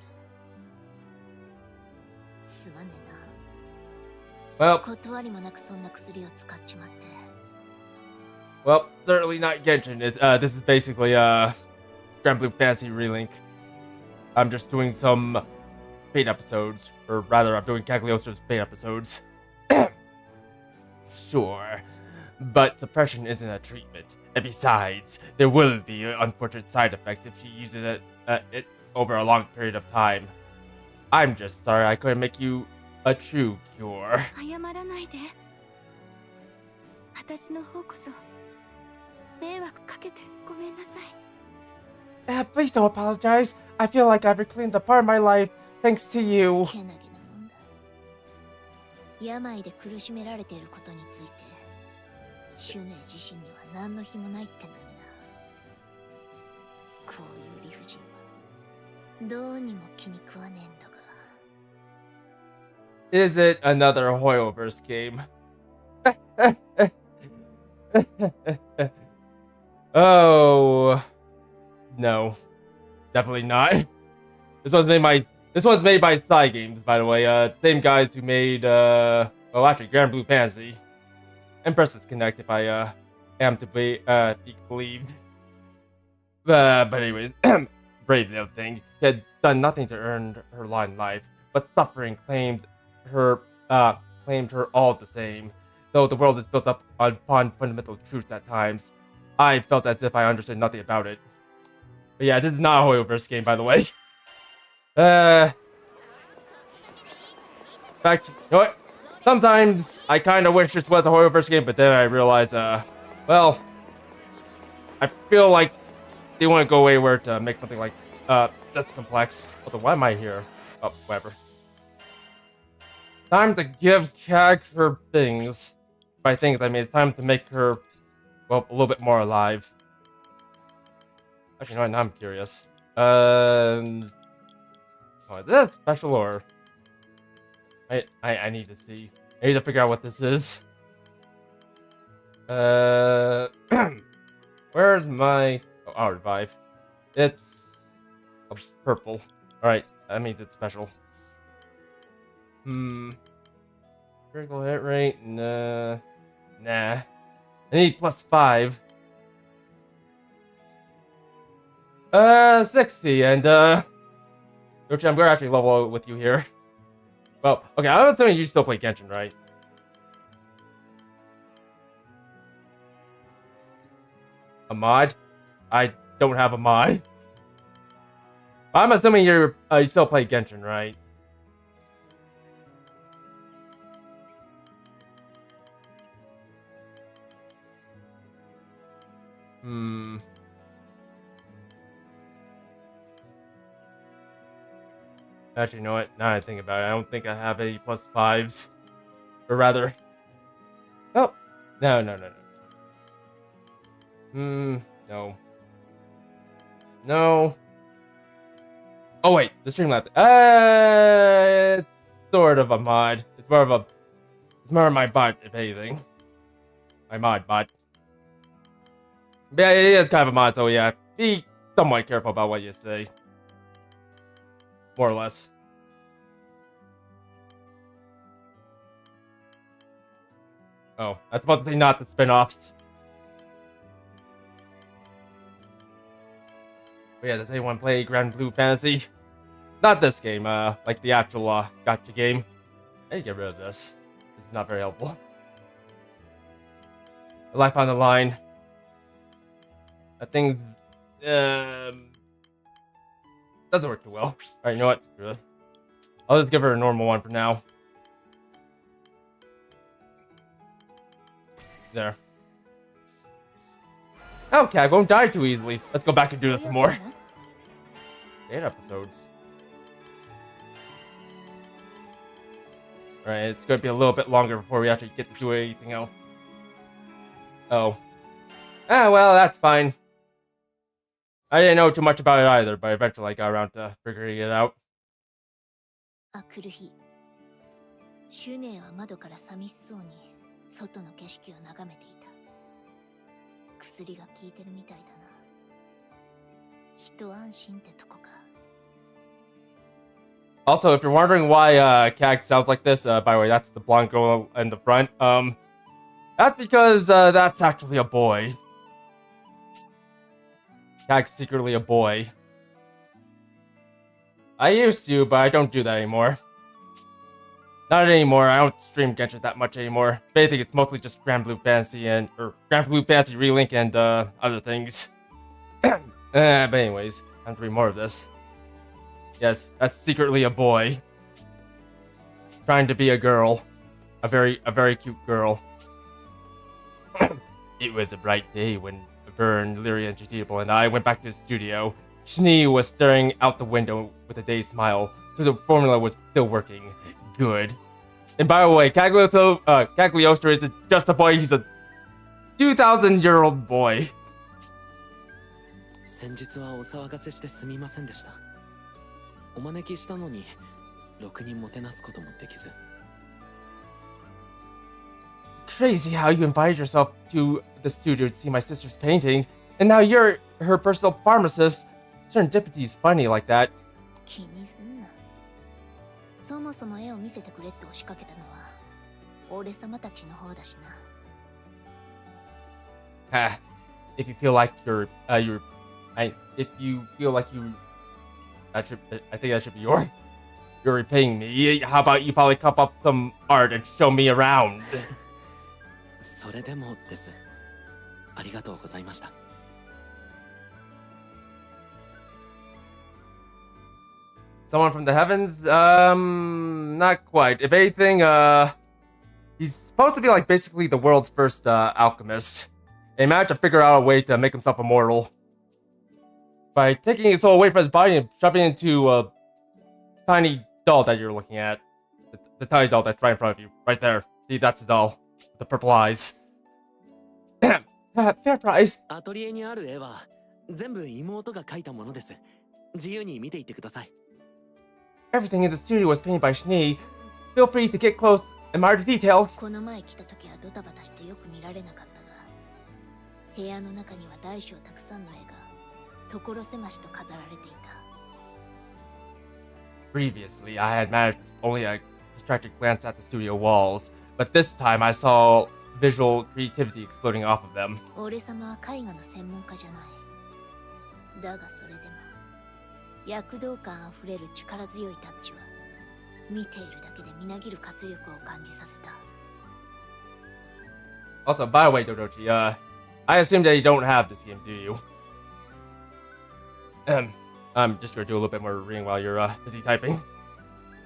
すまねえな。 Well, 断りもなくそんな薬を使っちまって。 well, certainly not Genshin. It's this is basically Granblue Fantasy Relink. I'm just doing some Fate episodes, or rather, I'm doing Cagliostro's Fate episodes. Sure, but suppression isn't a treatment. And besides, there will be an unfortunate side effect if she uses it over a long period of time. I'm just sorry I couldn't make you a true cure. 謝らないで。私の方こそ迷惑かけてごめんなさい。 Please don't apologize. I feel like I've reclaimed a part of my life thanks to you. けなげなもんだ。病で苦しめられていることについて、シュネ自身には何の非もないってのにな。こういう理不尽はどうにも気に食わねえんだが。Is it another Hoyoverse game? Oh no, definitely not. This one's made by Side Games, by the way. Same guys who made well, actually, Granblue Fantasy and Princess Connect, if I am to be believed. But anyways, brave little thing. She had done nothing to earn her lot in life, but suffering claimed her all the same. Though the world is built up upon fundamental truths at times, I felt as if I understood nothing about it. But yeah, this is not a Hoyoverse game, by the way. In fact, you know what? Sometimes I kind of wish this was a Hoyoverse game, but then I realize, well, I feel like they want to go anywhere to make something like this complex. Also, why am I here? Oh, whatever. Time to give Cag her things. By things, I mean it's time to make her, well, a little bit more alive. Actually, no, now I'm curious. Oh, is this special or? I need to see. I need to figure out what this is. Where's my? Oh, I'll revive. It's a purple. All right, that means it's special. Critical hit rate? Nah. I need +5. 60, and which I'm gonna actually level with you here. Well, okay, I'm assuming you still play Genshin, right? A mod? I don't have a mod. I'm assuming you still play Genshin, right? Actually, you know what? Now I think about it, I don't think I have any +5s. Or rather... Oh! No. No. No. Oh wait, the Streamlabs. It's sort of a mod. It's more of my bot, if anything. My mod bot. Yeah, it is kind of a mod, so yeah, be somewhat careful about what you say. More or less. Oh, that's about to say not the spin-offs. But yeah, does anyone play Granblue Fantasy? Not this game, like the actual, gacha game. I need to get rid of this. This is not very helpful. Life on the line. That thing's, doesn't work too well. Alright, you know what? Screw this. I'll just give her a normal one for now. There. Okay, I won't die too easily. Let's go back and do this some more. 8 episodes. Alright, it's going to be a little bit longer before we actually get to do anything else. Oh. Ah, well, that's fine. I didn't know too much about it either, but eventually I got around to figuring it out. あくる日、シュネは窓から寂しそうに外の景色を眺めていた。薬が効いてるみたいだな。一安心ってとこか。Also, if you're wondering why Cag sounds like this, by the way, that's the blonde girl in the front. That's because that's actually a boy. Cag's secretly a boy. I used to, but I don't do that anymore. Not anymore. I don't stream Genshin that much anymore. If anything, it's mostly just Granblue Fantasy or Granblue Fantasy Relink and other things. But anyways, time to read more of this. Yes, that's secretly a boy. Trying to be a girl. A very cute girl. It was a bright day when Vern, Lyria, and Chitable and I went back to the studio. Schnee was staring out the window with a dazed smile, so the formula was still working. Good. And by the way, Cagliostro isn't just a boy, he's a 2,000-year-old boy. 先日はお騒がせしてすみませんでした。お招きしたのに6人もてなすこともできず。Crazy how you invited yourself to the studio to see my sister's painting, and now you're her personal pharmacist. Serendipity is funny like that. 気にすんな。そもそも絵を見せてくれって押しかけたのは俺様たちの方だしな。If you feel like if you feel like I think that should be you're repaying me. How about you probably cup up some art and show me around? それでもです。ありがとうございました。Someone from the heavens? Not quite. If anything, he's supposed to be like basically the world's first alchemist. And managed to figure out a way to make himself immortal by taking his soul away from his body and shoving it into a tiny doll that you're looking at. The tiny doll that's right in front of you. Right there. See, that's the doll. With the purple eyes. Fair price. アトリエにある絵は全部妹が描いたものです。自由に見ていってください。Everything in the studio was painted by Schnee. Feel free to get close and admire the details. この前来た時はドタバタしてよく見られなかったが、部屋の中には大小たくさんの絵が所狭しと飾られていた。Previously, I had managed only a distracted glance at the studio walls, but this time I saw visual creativity exploding off of them. 俺様は絵画の専門家じゃない。だがそれでも躍動感あふれる力強いタッチは見ているだけでみなぎる活力を感じさせた。Also, by the way, Dodochi, I assume that you don't have this game, do you? I'm just gonna do a little bit more reading while you're busy typing.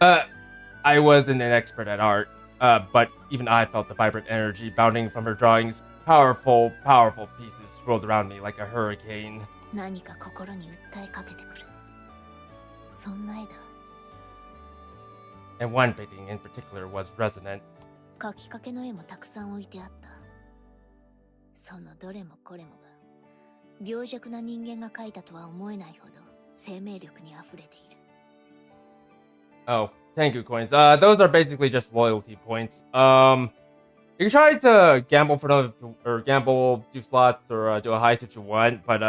I wasn't an expert at art, but even I felt the vibrant energy bounding from her drawings. Powerful, powerful pieces swirled around me like a hurricane. 何か心に訴えかけてくる。そんな絵だ。And one painting in particular was resonant. 描きかけの絵もたくさん置いてあった。そのどれもこれもが病弱な人間が描いたとは思えないほど生命力にあふれている。Oh, thank you, coins. Those are basically just loyalty points. You can try to gamble for them, or gamble 2 slots, or do a heist if you want. But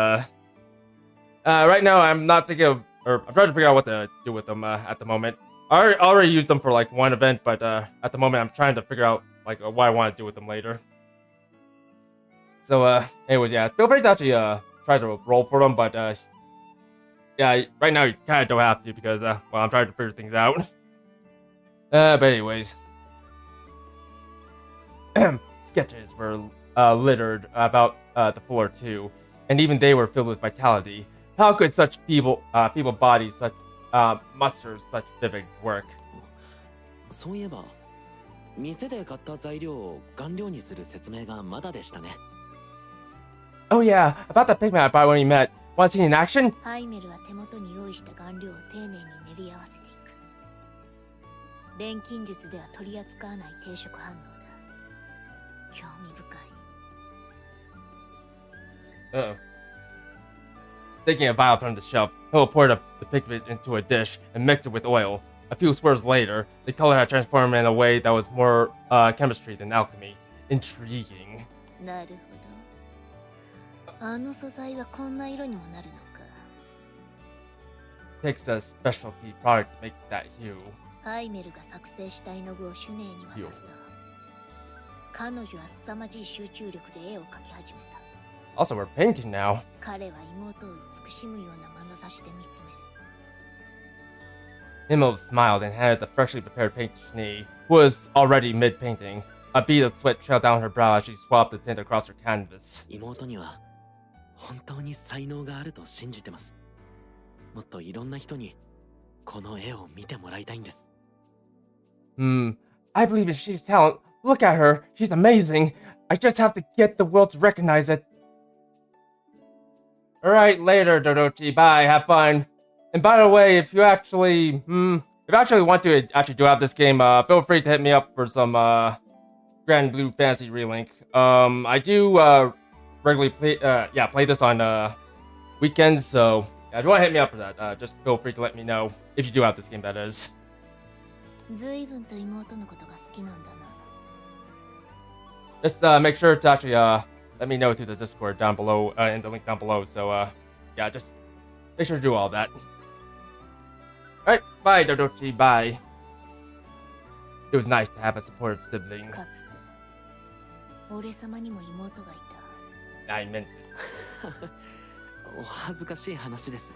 right now I'm not thinking of, or I'm trying to figure out what to do with them at the moment. I already used them for like one event, but at the moment I'm trying to figure out like what I want to do with them later. So anyways, yeah, feel free to actually try to roll for them, but yeah, right now you kind of don't have to because well, I'm trying to figure things out. But anyways, sketches were littered about the floor too, and even they were filled with vitality. How could such feeble bodies such muster such vivid work? そういえば、店で買った材料を顔料にする説明がまだでしたね。Oh yeah, about that pigment I bought when we met. Want to see in action? ハイメルは手元に用意した顔料を丁寧に練り合わせていく。錬金術では取り扱わない定食反応だ。興味深い。Taking a vial from the shelf, Hill poured up the pigment into a dish and mixed it with oil. A few swirls later, the color had transformed in a way that was more chemistry than alchemy. Intriguing. なるほど。あの素材はこんな色にもなるのか。Takes a specialty product to make that hue. ハイメルが作成した絵の具をシュネーに渡すと、彼女は凄まじい集中力で絵を描き始めた。Also, we're painting now. 彼は妹を慈しむような眼差しで見つめる。Himmel smiled and handed the freshly prepared paint to Schnee, who was already mid-painting. A bead of sweat trailed down her brow as she swabbed the tint across her canvas. 妹には本当に才能があると信じてます。もっといろんな人にこの絵を見てもらいたいんです。I believe in She's talent. Look at her. She's amazing. I just have to get the world to recognize it. Alright, later, Dodochi. Bye, have fun. And by the way, if you actually want to actually do have this game, feel free to hit me up for some Granblue Fantasy Relink. I do regularly play this on weekends, so yeah, if you want to hit me up for that, just feel free to let me know if you do have this game, that is. 随分と妹のことが好きなんだな。 Just make sure to actually let me know through the Discord down below, in the link down below. So yeah, just make sure to do all that. Alright, bye Dodochi, bye. It was nice to have a supportive sibling. かつて俺様にも妹がいた。 I meant it. お恥ずかしい話です。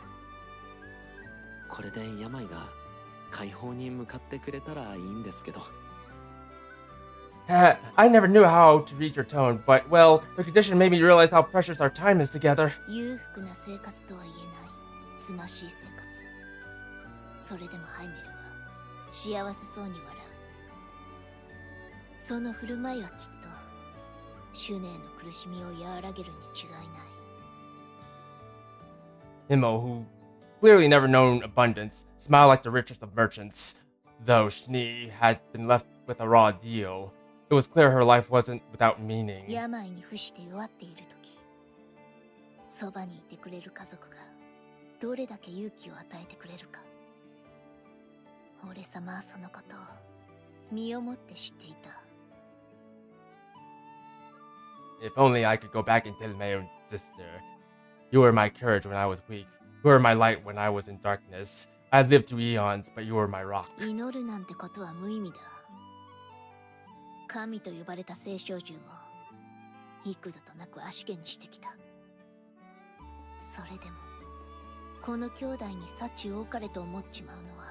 これで病が解放に向かってくれたらいいんですけど。 I never knew how to read your tone, but well, the condition made me realize how precious our time is together. 裕福な生活とは言えないつましい生活。それでもハイメルは幸せそうに笑う。その振る舞いはきっとシュネの苦しみを和らげるに違いない。 Himo, who clearly never known abundance, smiled like the richest of merchants. Though Shni had been left with a raw deal, it was clear her life wasn't without meaning. 病に伏して弱っている時、そばにいてくれる家族がどれだけ勇気を与えてくれるか。俺様はそのことを身をもって知っていた。 If only I could go back and tell my own sister. You were my courage when I was weak. You were my light when I was in darkness. I lived through eons, but you were my rock. 祈るなんてことは無意味だ。神と呼ばれた聖少獣も幾度となく足毛にしてきた。それでもこの兄弟に幸多かれと思っちまうのは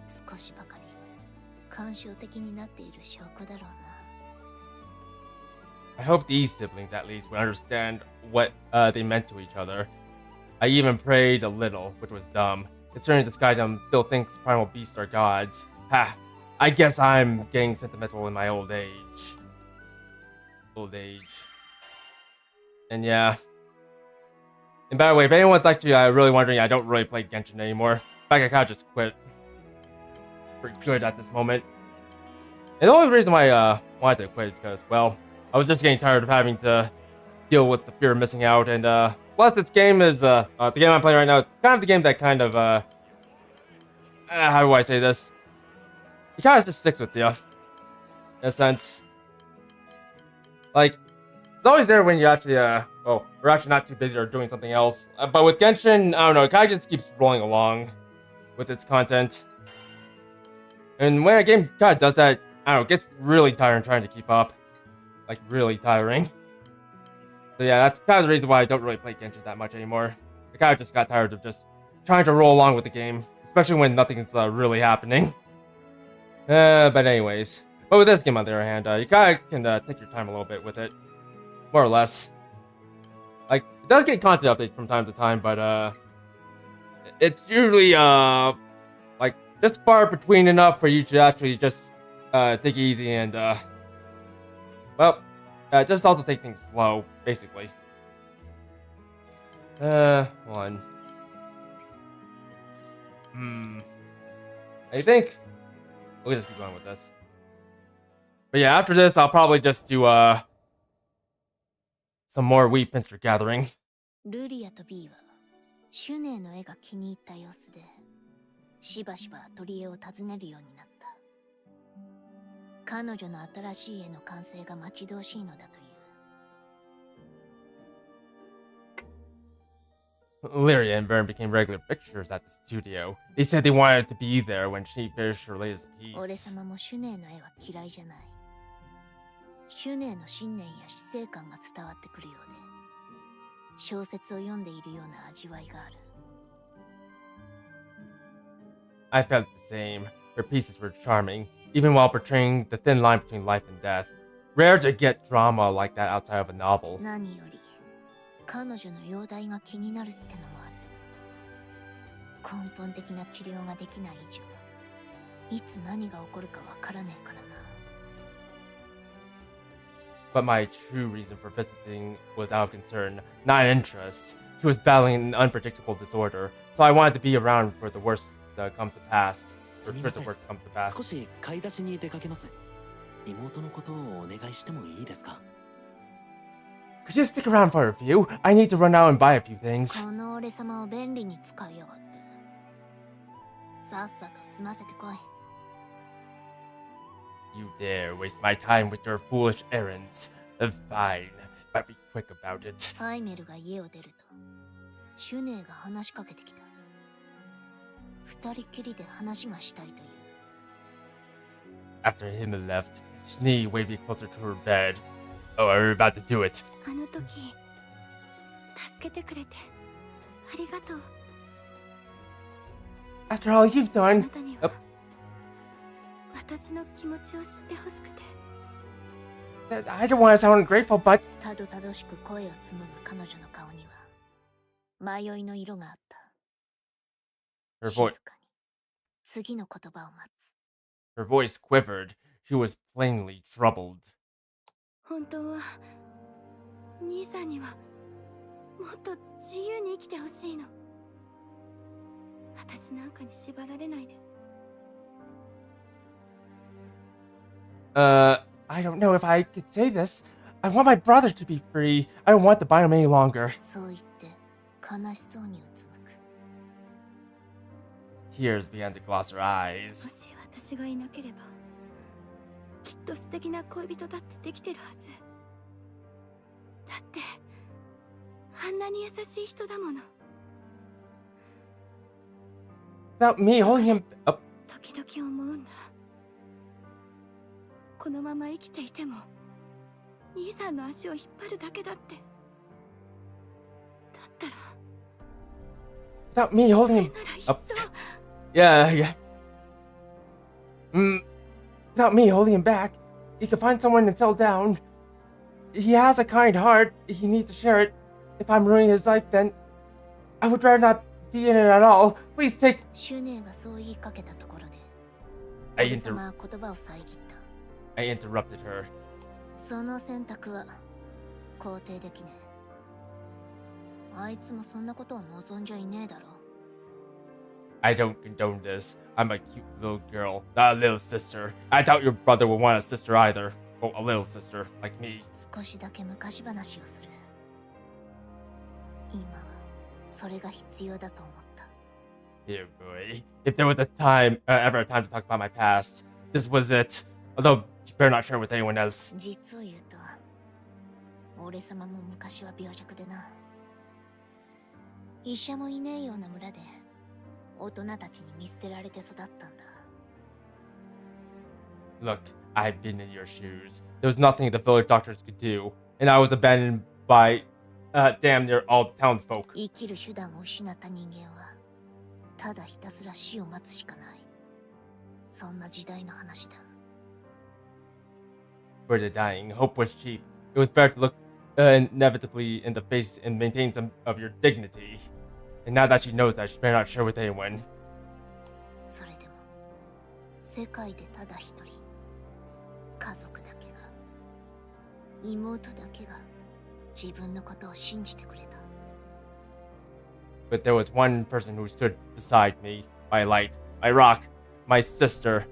少しばかり感傷的になっている証拠だろうな。 I hope these siblings at least would understand what they meant to each other. I even prayed a little, which was dumb, considering the Skydom still thinks primal beasts are gods. Ha! I guess I'm getting sentimental in my old age. And yeah. And by the way, if anyone's actually really wondering, I don't really play Genshin anymore. In fact, I kind of just quit. Pretty good at this moment. And the only reason why I wanted to quit is because, well, I was just getting tired of having to deal with the fear of missing out, and plus this game is the game I'm playing right now. It's kind of the game that kind of how do I say this? It kind of just sticks with you, in a sense. Like it's always there when you actually well, we're actually not too busy or doing something else. But with Genshin, I don't know, it kind of just keeps rolling along with its content. And when a game kind of does that, I don't know, it gets really tiring trying to keep up. Like, really tiring. So yeah, that's kind of the reason why I don't really play Genshin that much anymore. I kind of just got tired of just trying to roll along with the game, especially when nothing's really happening. But anyways. But with this game on the other hand, you kind of can take your time a little bit with it. More or less. Like, it does get content updates from time to time, but it's usually like just far between enough for you to actually just take it easy and well, just also take things slow, basically. One. I think we'll just keep going with this. But yeah, after this, I'll probably just do some more Wheat Pinster gathering. ルリアと B はシュネの絵が気に入った様子でしばしばアトリエを訪ねるようになった。彼女の新しい絵の完成が待ち遠しいのだという。Lyria and Vern became regular fixtures at the studio. They said they wanted to be there when she finished her latest 俺 piece. 様もシュネの絵は嫌いじゃない。シュネの信念や死生観が伝わってくるようで、小説を読んでいるような味わいがある。I felt the same. Her pieces were charming, even while portraying the thin line between life and death. Rare to get drama like that outside of a novel. 何より彼女の容体が気になるってのもある。根本的な治療ができない以上、いつ何が起こるかわからねえからな。But my true reason for visiting was out of concern, not interest. She was battling an unpredictable disorder, so I wanted to be around for the worst to come to pass. す For み sure ま the せん worst to come to pass. 少し買い出しに出かけます。妹のことをお願いしてもいいですか？ Could you stick around for a few? I need to run out and buy a few things. この俺様を便利に使いやがって。さっさと済ませてこい。You dare waste my time with your foolish errands. Fine, but be quick about it. ハイメルが家を出ると、シュネーが話しかけてきた。二人きりで話がしたいという。After him left, Schnee waved me closer to her bed. Oh, we're about to do it. あの時助けてくれてありがとう。 After all you've あ done, なたには私の気持ちを知ってほしくて。 I don't want to sound ungrateful, but たどたどしく声を紡ぐ彼女の顔には迷いの色があった。 her 静 voice かに次の言葉を待つ。 her voice quivered. She was plainly troubled. 本当は兄さんにはもっと自由に生きてほしいの。私なんかに縛られないで。 I don't know if I could say this. I want my brother to be free. I don't want to bind him any longer. そう言って悲しそうにうつむく。 Tears began to gloss her も eyes. し私がいなければきっと素敵な恋人だってできてるはず。だってあんなに優しい人だもの。 Without me holding him up. 時々思うんだ。このまま生きていても兄さんの足を引っ張るだけだって。だったら Without me holding それ him ならいっそ up. Yeah. Without me holding him back, he could find someone and settle down. He has a kind heart. He needs to share it. If I'm ruining his life, then I would rather not be in it at all. Please take. シュネーがそう言いかけたところで、 I 俺様は言葉を遮った。 interrupted her. その選択は肯定できねえ。あいつもそんなことを望んじゃいねえだろ。 I don't condone this. I'm a cute little girl, not a little sister. I doubt your brother would want a sister either. Oh, a little sister, like me. 少しだけ昔話をする。今はそれが必要だと思った。 Here, boy. If there was a time, ever a time to talk about my past, this was it. Although, you better not share it with anyone else. 実を言うと、俺様も昔は病弱でな。医者もいねえような村で、大人たちに見捨てられて育ったんだ。 Look, I've been in your shoes. There was nothing the village doctors could do, and I was abandoned by, damn near all the townsfolk. 生きる手段を失った人間は、ただひたすら死を待つしかない。そんな時代の話だ。 For the dying, hope was cheap. It was better to look inevitably in the face and maintain some of your dignity. And now that she knows that, she better not share with anyone. それでも、世界でただ一人、家族だけが、妹だけが自分のことを信じてくれた。 But there was one person who stood beside me, my light, my rock, my sister,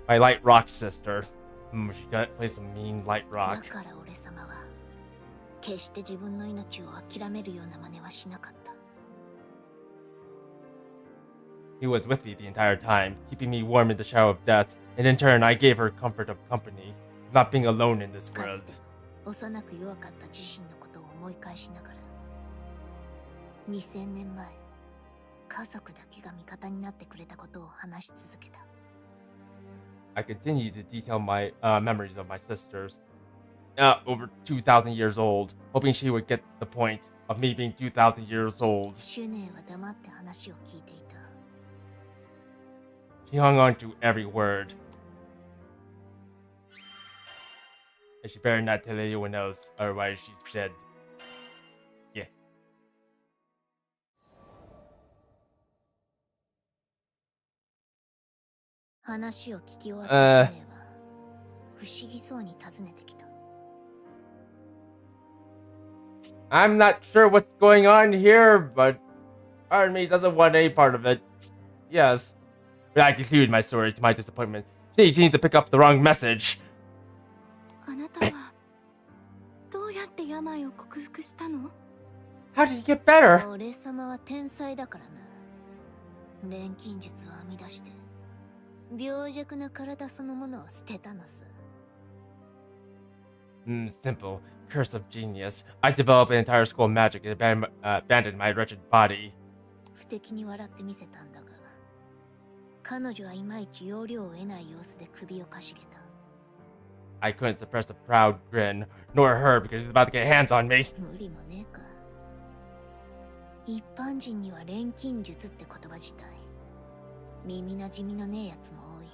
my light rock sister. She plays some mean light だ rock. から俺様は、決して自分の命を諦めるような真似はしなかった。 He was with me the entire time, keeping me warm in the shadow of death, and in turn I gave her comfort of company, not being alone in this か world. つて幼く弱かった自身のことを思い返しながら、2000年前、家族だけが味方になってくれたことを話し続けた。 I continued to detail my memories of my sisters, over 2,000 years old, hoping she would get the point of me being 2,000 years old. シュネーは黙って話を聞いていた。 She hung on to every word. And she better not tell anyone else, otherwise she's dead. Yeah. 話を聞き終わったシュネーは、不思議そうに尋ねてきた。I'm not sure what's going on here, but part of me doesn't want any part of it. Yes. But I continued my story to my disappointment. She seemed to pick up the wrong message. あなたはどうやって病を克服したの？ How did you get better? 俺様は天才だからな。錬金術を編み出して病弱な体そのものを捨てたのさ。Simple. Curse of genius. I developed an entire school of magic and abandoned my wretched body. 不敵に笑ってみせたんだが、彼女はいまいち要領を得ない様子で首をかしげた。I couldn't suppress a proud grin, nor her because she's about to get hands on me. 無理もねえか。一般人には錬金術って言葉自体耳なじみのねえやつも多い。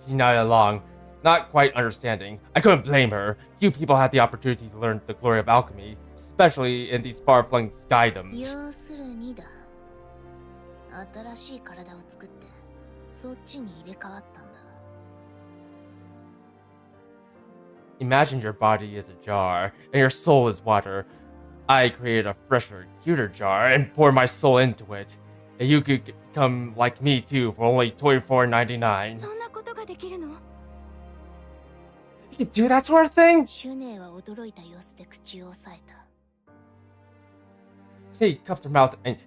She nodded along, not quite understanding. I couldn't blame her. Few people had the opportunity to learn the glory of alchemy, especially in these far-flung skydoms. 要するにだ。新しい体を作ってそっちに入れ替わったんだ。 Imagine your body is a jar, and your soul is water. I created a fresher, cuter jar and poured my soul into it. And you could become like me too for only $24.99. そんなことができるの？ You can do that sort of thing? シュネーは驚いた様子で口を押さえた。 She cupped her mouth in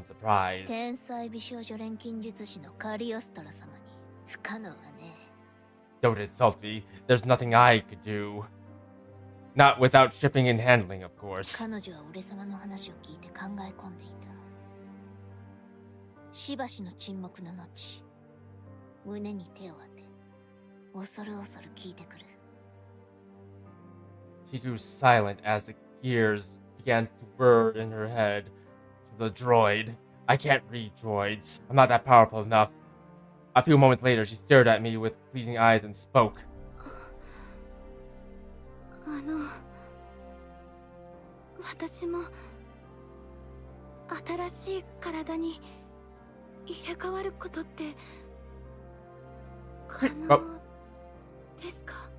surprise. 天才美少女錬金術師のカリオストロ様に不可能はね。 Don't insult me. There's nothing I could do. Not without shipping and handling, of course. 彼女は俺様の話を聞いて考え込んでいた。しばしの沈黙の後、胸に手を当て、恐る恐る聞いてくる。 She grew silent as the gears began to whir in her head. The droid. I can't read droids. I'm not that powerful enough. A few moments later, she stared at me with pleading eyes and spoke. 私も新しい体に入れ替わることって可能ですか？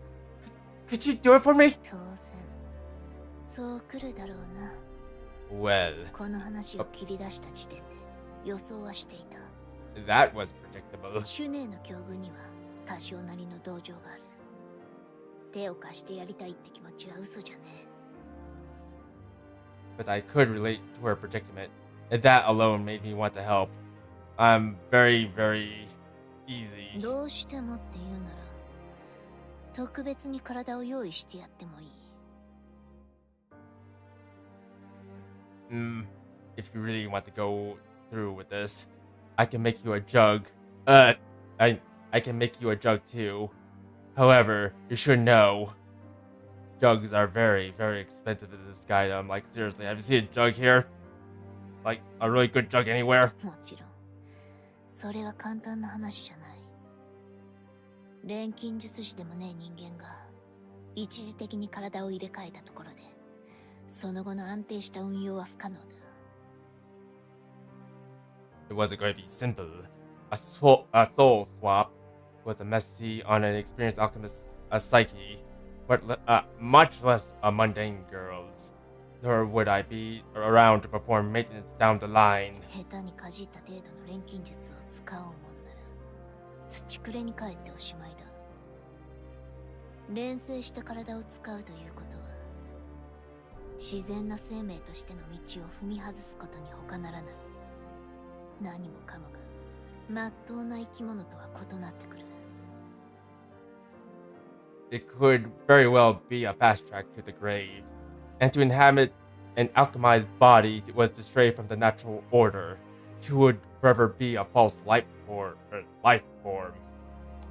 Could you do it for me? 当然そう来るだろうな。 Well, この話を切り出した時点で予想はしていた。 that was predictable. シュネーの境遇には多少なりの同情がある。手を貸してやりたいって気持ちは嘘じゃねえ。 But I could relate to her predicament, and that alone made me want to help. I'm very, very easy. どうしてもって言うなら特別に体を用意してやってもいい。 If you really want to go through with this, I can make you a jug. I can make you a jug too. However, you should know, jugs are very, very expensive in this Skydom. Like, seriously, have you seen a jug here? Like, a really good jug anywhere? もちろんそれは簡単な話じゃない。錬金術師でもねえ人間が一時的に体を入れ替えたところでその後の安定した運用は不可能だ。 It wasn't going to be simple. A soul swap was a messy on an experienced alchemist's psyche, but much less a mundane girl's. Nor would I be around to perform maintenance down the line. 下手にかじった程度の錬金術を使おうもんなら土くれに帰っておしまいだ。錬成した体を使うということは自然な生命としての道を踏み外すことに他ならない。何もかもが真っ当な生き物とは異なってくる。 It could very well be a fast track to the grave, and to inhabit an alchemized body was to stray from the natural order. She would forever be a false life form.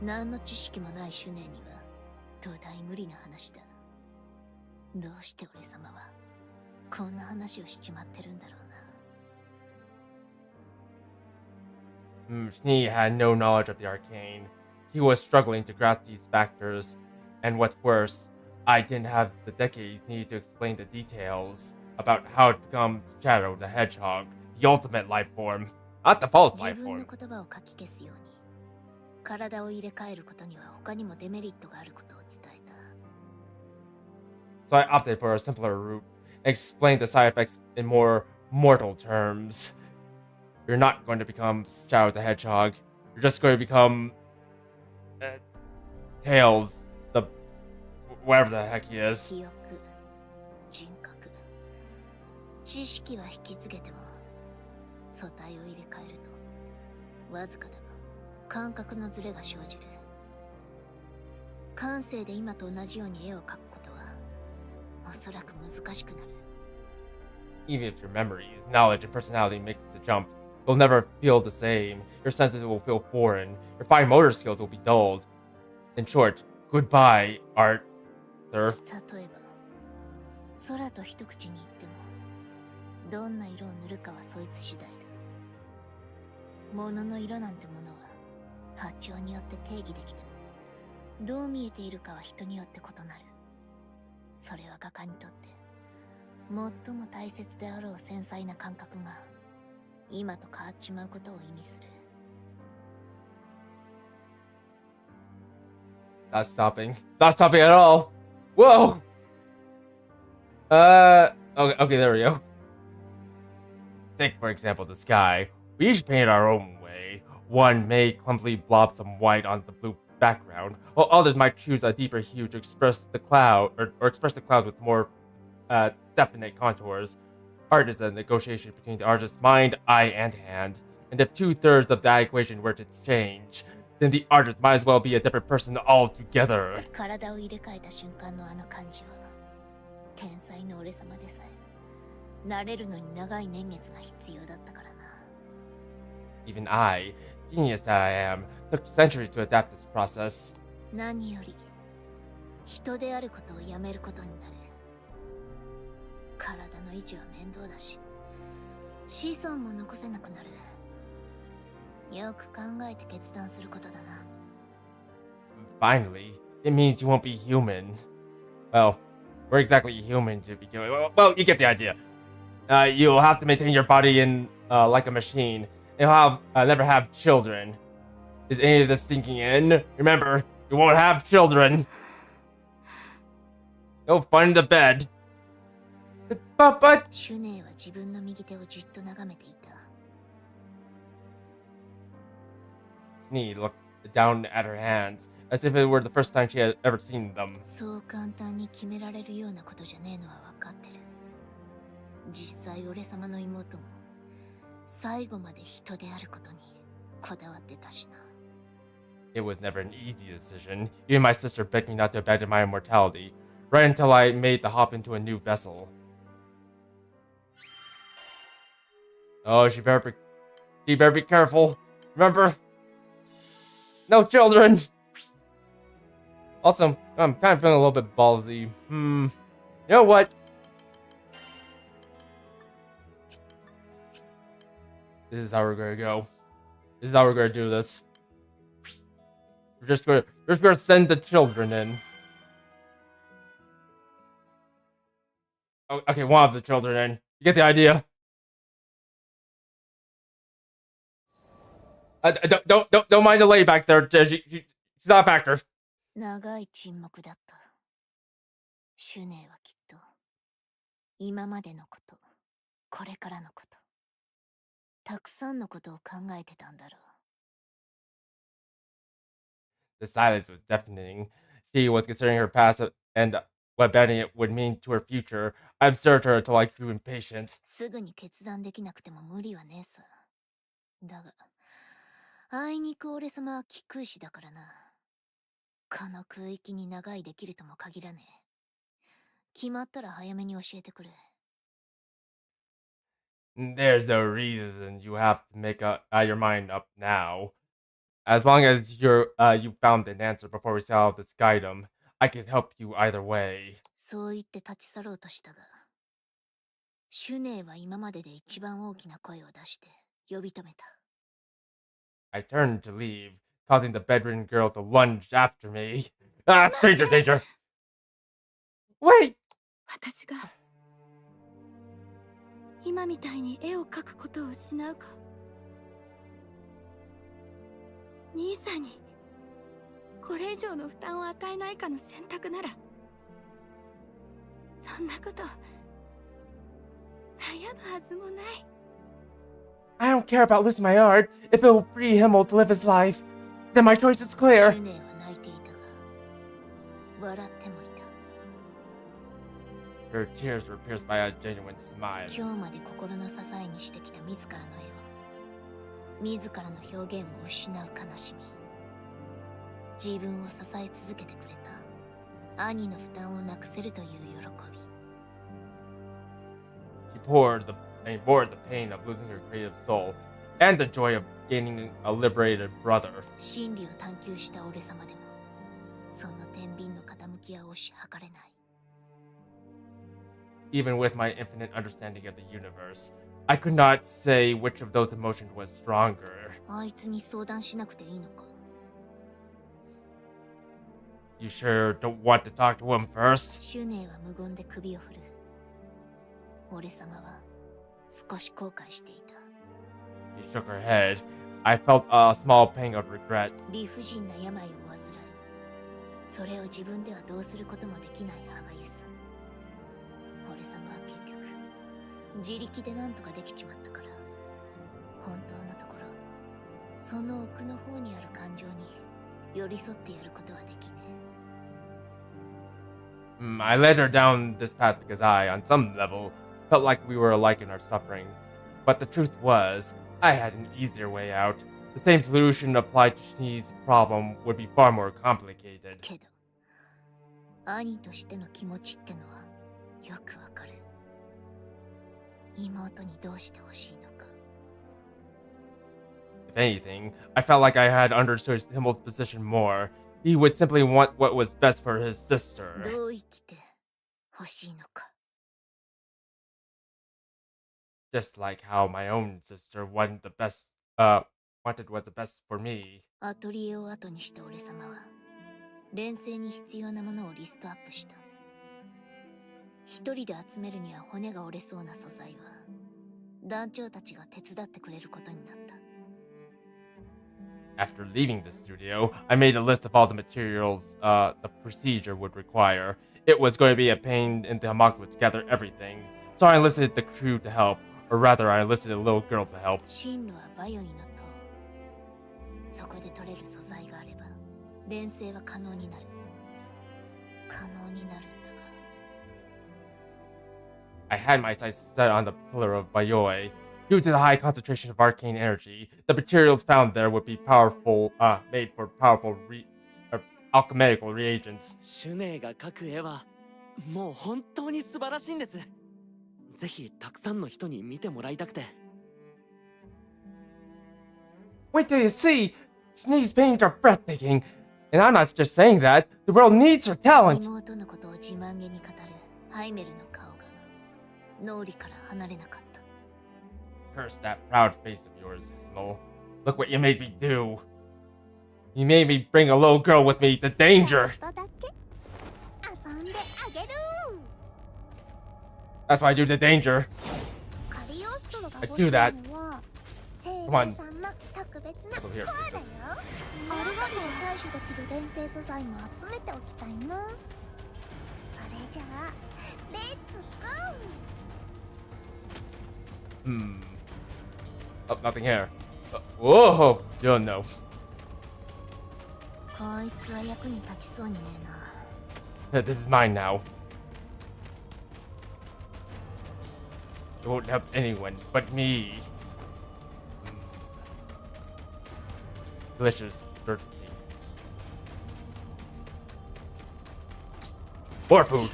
何の知識もないシュネには到底無理な話だ。どうして俺様はこんな話をしちまってるんだろうな。 He had no knowledge of the arcane. He was struggling to grasp these factors, and what's worse, I didn't have the decades needed to explain the details about how to become Shadow the Hedgehog, the ultimate life form, not the false 自 life 分の form. 言葉を書き消すように体を入れ替えることには他にもデメリットがあることを伝えた。so I opted for a simpler route. Explain the side effects in more mortal terms. You're not going to become Shadow the Hedgehog. You're just going to become Tails, the whatever the heck he is. 記憶、人格、知識は引き継げても素体を入れ替えるとわずかだが感覚のズレが生じる。感性で今と同じように絵を描くことはおそらく難しくなる。Even if your memories, knowledge, and personality makes the jump, you'll never feel the same. Your senses will feel foreign. Your fine motor skills will be dulled. In short, goodbye, Arthur. 例えば空と一口に言ってもどんな色を塗るかはそいつ次第だ。物の色なんてものは波長によって定義できてもどう見えているかは人によって異なる。それは画家にとって最も大切であろう繊細な感覚が今と変わっちまうことを意味する。Not stopping. Not stopping at all. Whoa. Okay, there we go. Take, for example, the sky. We each paint it our own way. One may clumsily blob some white on the blue background, while others might choose a deeper hue to express the cloud, or express the clouds with more definite contours. Art is a negotiation between the artist's mind, eye, and hand. And if 2/3 of that equation were to change, then the artist might as well be a different person altogether. 体を入れ替えた瞬間のあの感じは天才の俺様でさえ慣れるのに長い年月が必要だったからな。 Even I, genius that I am, took centuries to adapt this process. 何より人であることをやめることになる。体の位置は面倒だし子孫も残せなくなる。よく考えて決断することだな。 Finally, it means you won't be human. Well, we're exactly human to begin with. Well, you get the idea. You'll have to maintain your body in like a machine. You'll have never have children. Is any of this sinking in? Remember, you won't have children. Go find the bed. But シュネーは自分の右手をじっと眺めていた。 Nee looked down at her hands, as if it were the first time she had ever seen them. そう簡単に決められるようなことじゃねえのは分かってる。実際俺様の妹も最後まで人であることにこだわってたしな。 It was never an easy decision. Even my sister begged me not to abandon my immortality, right until I made the hop into a new vessel. Oh, she better be careful. Remember? No children! Also, I'm kind of feeling a little bit ballsy. You know what? This is how we're gonna go. This is how we're gonna do this. We're just gonna send the children in. Oh, okay, one of the children in. You get the idea. Don't mind the lady back there. She's not a factor. 長い沈黙だった。シュネーはきっと今までのこと、これからのこと、たくさんのことを考えてたんだろう。 The silence was deafening. She was considering her past and what abandoning it would mean to her future. I observed her until I grew impatient. すぐに決断できなくても無理はねえさ。だが、あいにく俺様は貴空士だからな。この空域に長いできるとも限らねえ。決まったら早めに教えてくれ。 There's no reason you have to make your mind up now. As long as you found an answer before we solve this item, I can help you either way. そう言って立ち去ろうとしたが、シュネーは今までで一番大きな声を出して呼び止めた。 I turned to leave, causing the bedridden girl to lunge after me. Ah, stranger danger! Wait! 私が今みたいに絵を描くことを失うか。兄さんにこれ以上の負担を与えないかの選択ならそんなこと悩むはずもない。 I don't care about losing my art if it will free Himmel to live his life. Then my choice is シ clear. ュネは泣いていたが笑ってもいた。 Her tears were pierced by a genuine smile. 今日まで心の支えにしてきた自らの絵を、自らの表現を失う悲しみ、自分を支え続けてくれた兄の負担をなくせるという喜び。 He bore the pain of losing her creative soul and the joy of gaining a liberated brother. 真理を探求した俺様でも、その天秤の傾きは推し量れない。 Even with my infinite understanding of the universe, I could not say which of those emotions was stronger. あいつに相談しなくていいのか。 You sure don't want to talk to him first? シュネは無言で首を振る。俺様は少し後悔していた。 She shook her head. I felt a small pang of regret. 理不尽な病を患い、それを自分ではどうすることもできない歯がゆさ。俺様は結局自力で何とかできちまったから、本当のところその奥の方にある感情に寄り添ってやることはできねえ。 I led her down this path because I, on some level, felt like we were alike in our suffering. But the truth was, I had an easier way out. The same solution applied to Shini's problem would be far more complicated. けど兄としての気持ちってのはよくわかる。妹にどうしてほしいのか。 If anything, I felt like I had understood Himmel's position more. He would simply want what was best for his sister. どう生きてほしいのか。 Just like how my own sister wanted was the best for me. アトリエを後にした俺様は錬成に必要なものをリストアップした。一人で集めるには骨が折れそうな素材は団長たちが手伝ってくれることになった。 After leaving the studio, I made a list of all the materials the procedure would require. It was going to be a pain in the homunculus to gather everything, so I enlisted the crew to help, or rather I enlisted a little girl to help. 進路はバイオイの塔。そこで取れる素材があれば錬成は可能になる。可能になるんだが。 I had my sights set on the pillar of Bayoi. Due to the high concentration of arcane energy, the materials found there would be made for powerful alchemical reagents. シュネが描く絵はもう本当に素晴らしいんです。ぜひたくさんの人に見てもらいたくて。 Wait till you see! Shini's paintings are breathtaking! And I'm not just saying that, the world needs her talent! 妹のことを自慢げに語るハイメルの顔が脳裏から離れなかった。 Curse that proud face of yours, Himmel. Look what you made me do! You made me bring a little girl with me to danger! ちょっとだけ遊んであげる。 That's what I do to danger. カリオストロが I 欲し do い that. のは精 Come 霊 on. さんの特別な So コ here, アだよ。アルガルを採取できる錬成素材も集めておきたいの。それじゃあレッツゴー。 Oh, nothing here. Whoa! You don't know. こいつは役に立ちそうにねえな。 This is mine now. It won't help anyone but me. Delicious bird cake. More food.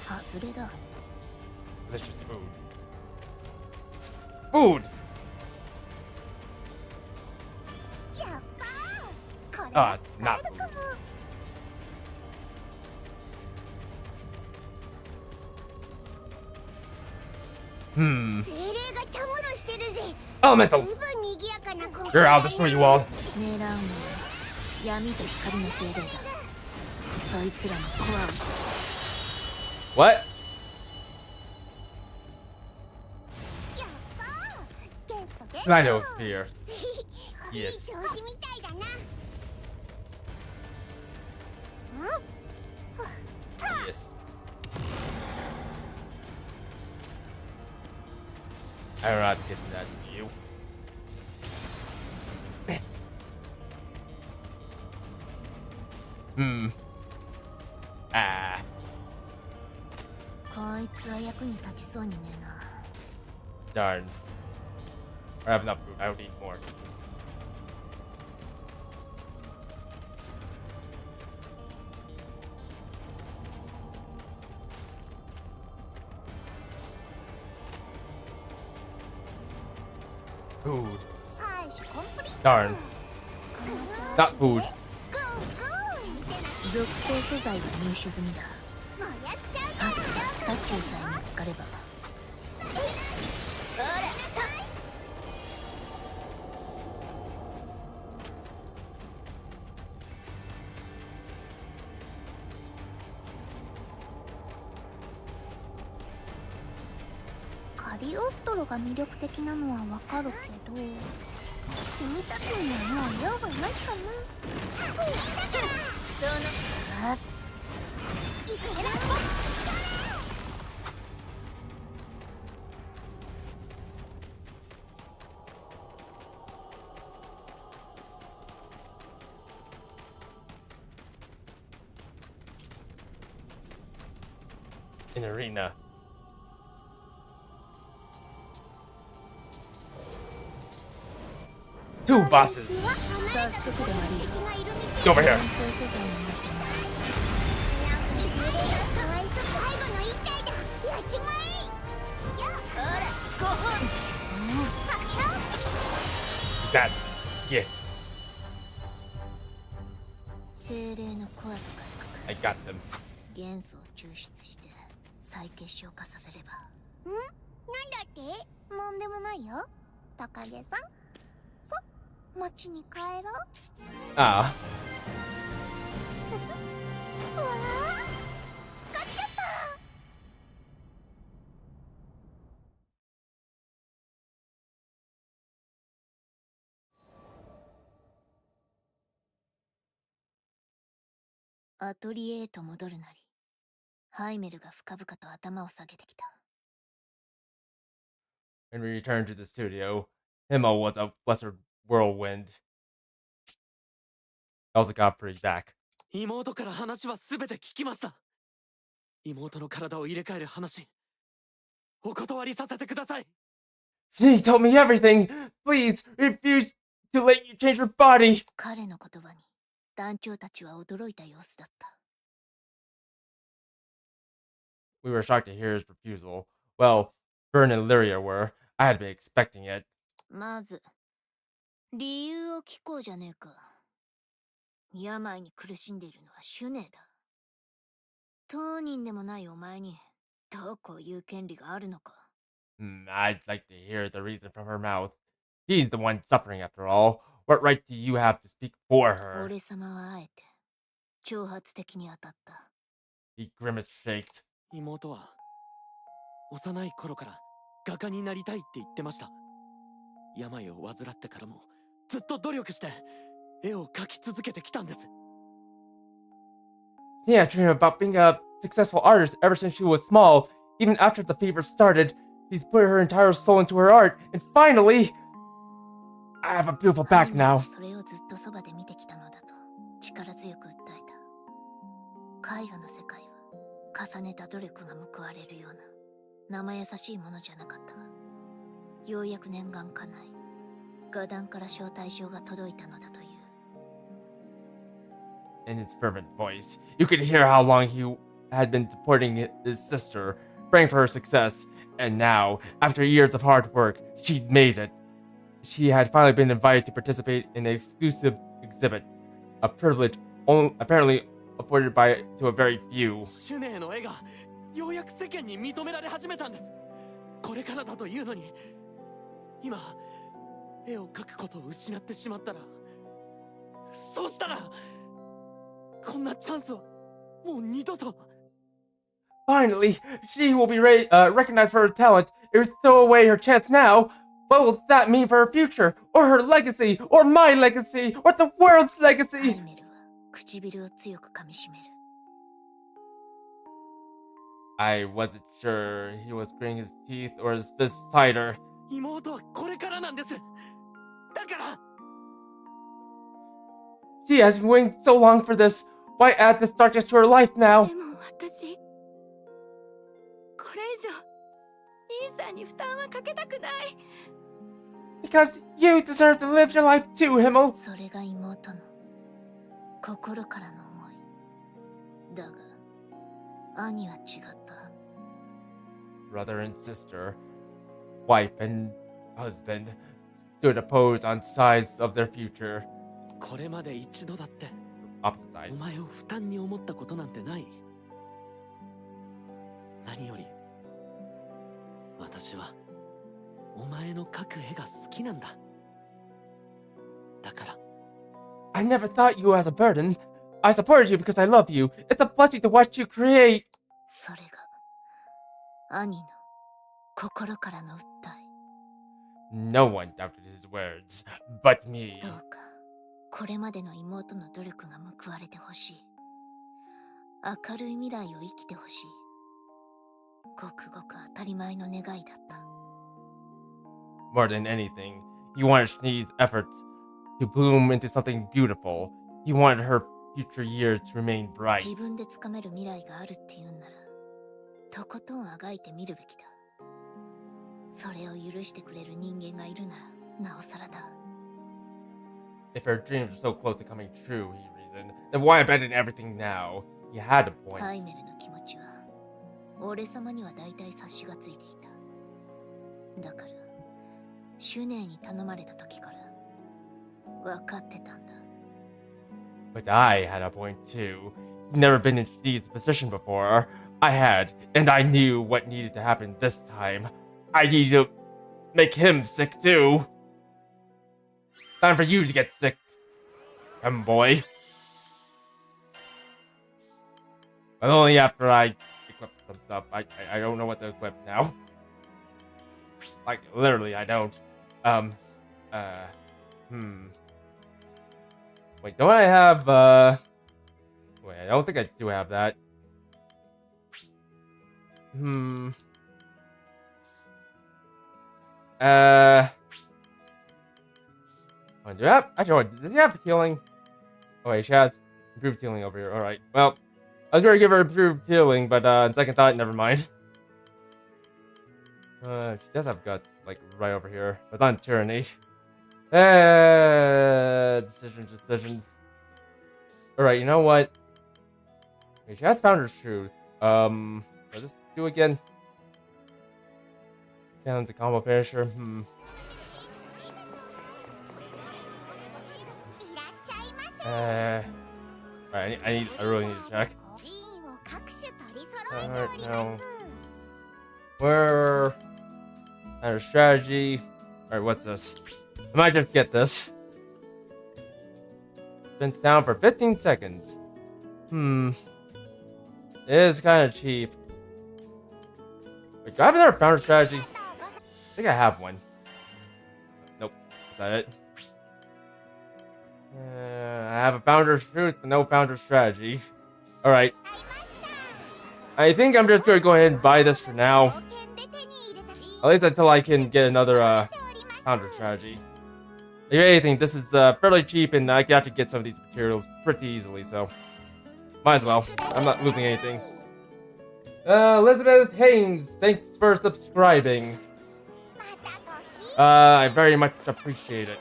外れだ。 Delicious food. Food! やったー。これ Ah, は it's 使 not えるか food. も。精霊がたむろしてるぜ。 Elementals! ずいぶん賑やかな光景 Sure, だ I'll よ。 destroy you all. 狙うのは闇と光の精霊だ。そいつらのコアを What? やったー。ゲットゲット。 I know fear. いい Yes. 調子みたいだな。Yes. I don't know how to get to that to you. Ah. こいつは役に立ちそうにねえな。 Darn. I have enough food. I don't need more. Food. 最初コンプリート Darn. Not food. グーグー見てなし属性素材は入手済みだ。燃やしちゃうあとはスタチューさえ見つかれば。ほらさ カリオストロが魅力的なのはわかるけど君たちにはもう用がないかな。あっ、いける In arena. Two bosses. 早速で悪いよ。 Get over here. 属性素材になってもらう。かわいそう最後の一体だやっちまえやほら5本は That. Yeah, 精霊のコアとか I got them. 元素を抽出して再結晶化させれば。なんだってなんでもないよトカゲさんさ町に帰ろう Ah. わあ勝っちゃった アトリエへと戻るなり、ハイメルが深々と頭を下げてきた。 And we returned to the studio. Himo was a lesser whirlwind. Also got pretty back. 妹から話は全て聞きました。妹の体を入れ替える話、お断りさせてください。 He told me everything. Please refuse to let you change your body. 彼の言葉に団長たちは驚いた様子だった。 We were shocked to hear his refusal. Well, Vern and Lyria were. I had been expecting it. まず理由を聞こうじゃねえか。病に苦しんでいるのはシュネだ。当人でもないお前にどうこう言う権利があるのか。 I'd like to hear the reason from her mouth. She's the one suffering after all. What right do you have to speak for her? 俺様はあえて挑発的に当たった。 He grimaced shaked. 妹は幼い頃から画家になりたいって言ってました。病を患ってからもずっと努力して絵を描き続けてきたんです。 Yeah, dreamed about being a successful artist ever since she was small. Even after the fever started, she's put her entire soul into her art. And finally, I have a beautiful back now. それをずっとそばで見てきたのだと力強く訴えた。絵画の世界は重ねた努力が報われるような生優しいものじゃなかったが、ようやく念願かない画壇から招待状が届いたのだという。 In his fervent voice, you could hear how long he had been supporting his sister, praying for her success, and now, after years of hard work, she'd made it. She had finally been invited to participate in an exclusive exhibit, a privilege apparently afforded to a very few. シュネーの絵がようやく世間に認められ始めたんです。これからだというのに、今絵を描くことを失ってしまったら、そうしたらこんなチャンスはもう二度と。 Finally, she will be recognized for her talent. If we throw away her chance now, what will that mean for her future, or her legacy, or my legacy, or the world's ハイ legacy? メルは唇を強く噛みしめる。 I wasn't sure he was gritting his teeth or his fists tighter. 妹はこれからなんです。だから She has been waiting so long for this. Why add this darkness to her life now? でも私これ以上兄さんに負担はかけたくない。 Because you deserve to live your life too, Himmel. それが妹の心からの思いだが兄は違った。 Brother and sister, wife and husband, stood opposed on sides of their future. これまで一度だって Opposite お sides. 前を負担に思ったことなんてない。何より私はお前の描く絵が好きなんだ。だから I never thought you as a burden. I supported you because I love you. It's a blessing to watch you create. それが兄の心からの訴 No one doubted his words, but me. え。どうかこれまでの妹の努力が報われてほしい。明るい未来を生きてほしい。ごくごく当たり前の願いだった。 More than anything, he wanted Shnee's efforts to bloom into something beautiful. He wanted her future years to remain bright. 自分でつかめる未来があるって言うんならとことんあがいてみるべきだ。それを許してくれる人間がいるならなおさらだ。 If her dreams were so close to coming true, he reasoned, then why abandon everything now? He had a ハイ point. メルの気持ちは俺様には大体察しがついていた。だからシュネーに頼まれた時から分かってたんだ。 But I had a point too. He'd never been in Shnee's position before. I had, and I knew what needed to happen this time. I needed to make him sick too. Time for you to get sick, boy. But only after I equip some stuff. I don't know what to equip now. Like literally, I don't. Wait, don't I have wait, I don't think I do have that. Oh, do you have? Actually, does he have healing? Oh wait, she has improved healing over here. All right. Well, I was going to give her improved healing, but on second thought, never mind. She does have guts, like right over here, but not tyranny. Decisions. All right, you know what? Okay, she has Founder's Truth. I'll just do again. Challenge a combo finisher. いらっしゃいませ。 Alright, I really need to check. 寺院を各種取り揃えて Alright, おり now ます。 where? Under strategy. Alright, what's this? I might just get this. Spins down for 15 seconds. It is kind of cheap. Wait, do I have another founder strategy? I think I have one. Nope. Is that it? I have a founder's truth, but no founder's strategy. Alright. I think I'm just gonna go ahead and buy this for now. At least until I can get another founder strategy. If anything, this is fairly cheap and I can have to get some of these materials pretty easily, so might as well. I'm not losing anything. Elizabeth Haynes, thanks for subscribing. I very much appreciate it.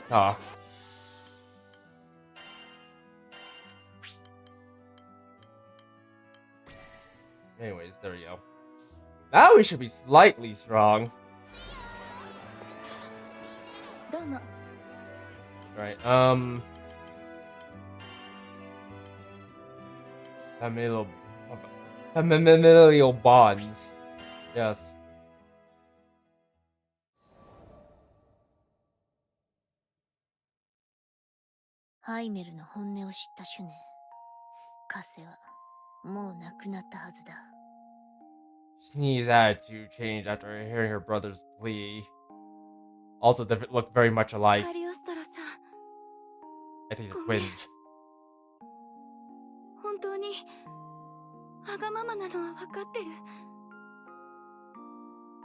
Anyways, there we go. Now we should be slightly strong. どうも。 Alright, familial bonds. Yes. ハイメルの本音を知ったシュネ。カセはもう亡くなったはずだ。 Snee's attitude changed after hearing her brother's plea. Also, they look very much alike. カリオストロさん、 I think they're twins. 本当にわがままなのは分かってる。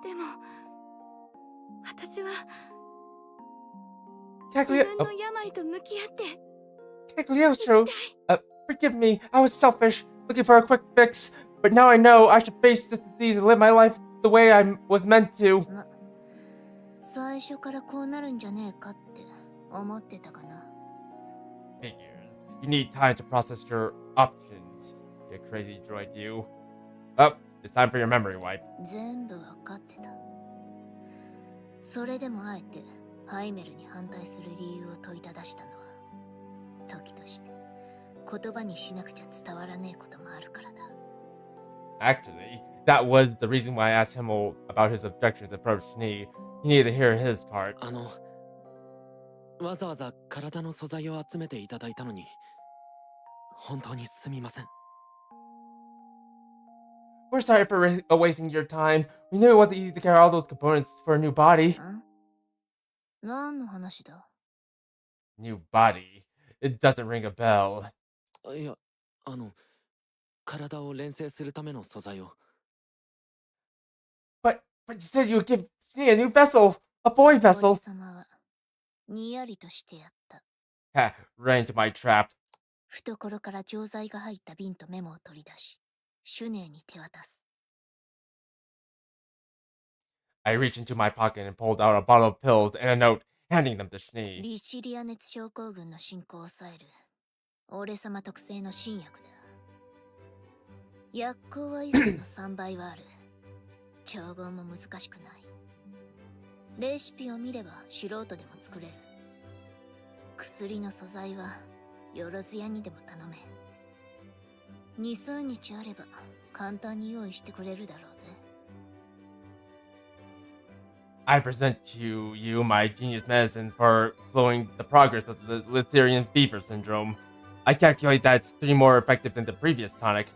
でも私は自 Cagli- 分 oh, の病と向き合って Cagliostro, forgive me. I was selfish, looking for a quick fix. But now I know I should face this disease and live my life the way I was meant to. ま、最初からこうなるんじゃねえかって思ってたかな。 Figures. You need time to process your options. You crazy droid, you. Oh, it's time for your memory wipe. 全部わかってた。それでもあえてハイメルに反対する理由を問いただしたのは、時として言葉にしなくちゃ伝わらねえこともあるからだ。 Actually, that was the reason why I asked Himmel about his objections to approach Schnee. He needed to hear his part. わざわざ体の素材を集めていただいたのに本当にすみません。 We're sorry for wasting your time. We knew it wasn't easy to carry all those components for a new body. ん？何の話だ？ New body. It doesn't ring a bell. いや、体を錬成するための素材を。 But you said you would give Schnee a new vessel, a boy 俺 vessel. 様はにやりとしてやった。 Ha, right into my trap. 懐から錠剤が入った瓶とメモを取り出し、シュネーに手渡す。 I reached into my pocket and pulled out a bottle of pills and a note, handing them to Schnee. リシリア熱症候群の進行を抑える俺様特製の新薬だ。薬効は以前の3倍はある。調合も難しくない。レシピを見れば素人でも作れる。薬の素材はよろず屋にでも頼め。2、3日あれば簡単に用意してくれるだろうぜ。 I present to you my genius medicine for slowing the progress of the Lytherian fever syndrome. I calculate that it's 3 more effective than the previous tonic.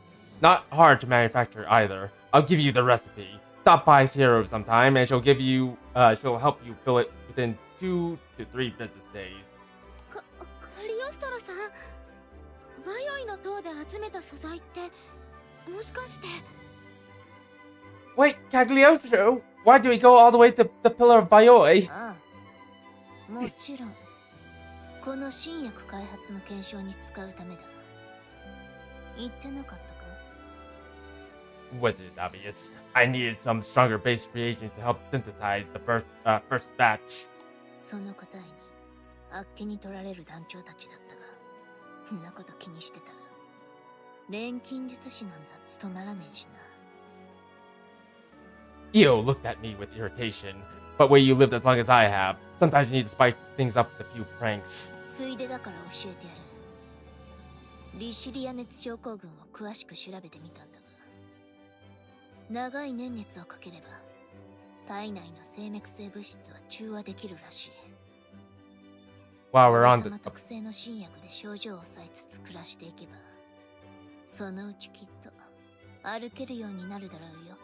Not hard to manufacture either. I'll give you the recipe. Stop by Sierra sometime and she'll help you fill it within 2 to 3 business days. カリオストロさん、バイオイの塔で集めた素材ってもしかして。 Wait, Cagliostro! Why do we go all the way to the Pillar of Bioi? ああ、もちろんこの新薬開発の検証に使うためだ。言ってなかったか？ Was it obvious? I needed some stronger base reagent to help synthesize the first batch. その答えにあっけに取られる団長たちだったが、んなこと気にしてたら錬金術師なんざ務まらねえしな。 Io looked at me with irritation. But wait, you lived as long as I have. Sometimes you need to spice things up with a few pranks. ついでだから教えてやる。リシリア熱症候群を詳しく調べてみたんだが、長い年月をかければ体内の生脈性物質は中和できるらしい。 While we're on 俺 the 様特製の新薬で症状を抑えつつ暮らしていけば、そのうちきっと歩けるようになるだろうよ。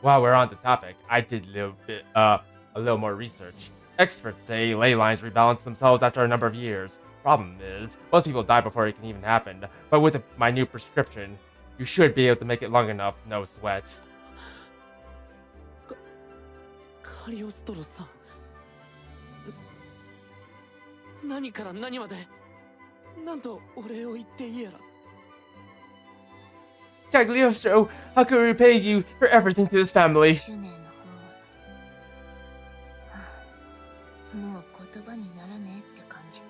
While we're on the topic, I did a little more research. Experts say ley lines rebalance themselves after a number of years. Problem is, most people die before it can even happen. But with my new prescription, you should be able to make it long enough, no sweat. カリオストロさん、何から何までなんとお礼を言っていいやら。 Cagliostro, how can we repay you for everything to this family? シュネの方は、はあ、もう言葉にならねえって感じか。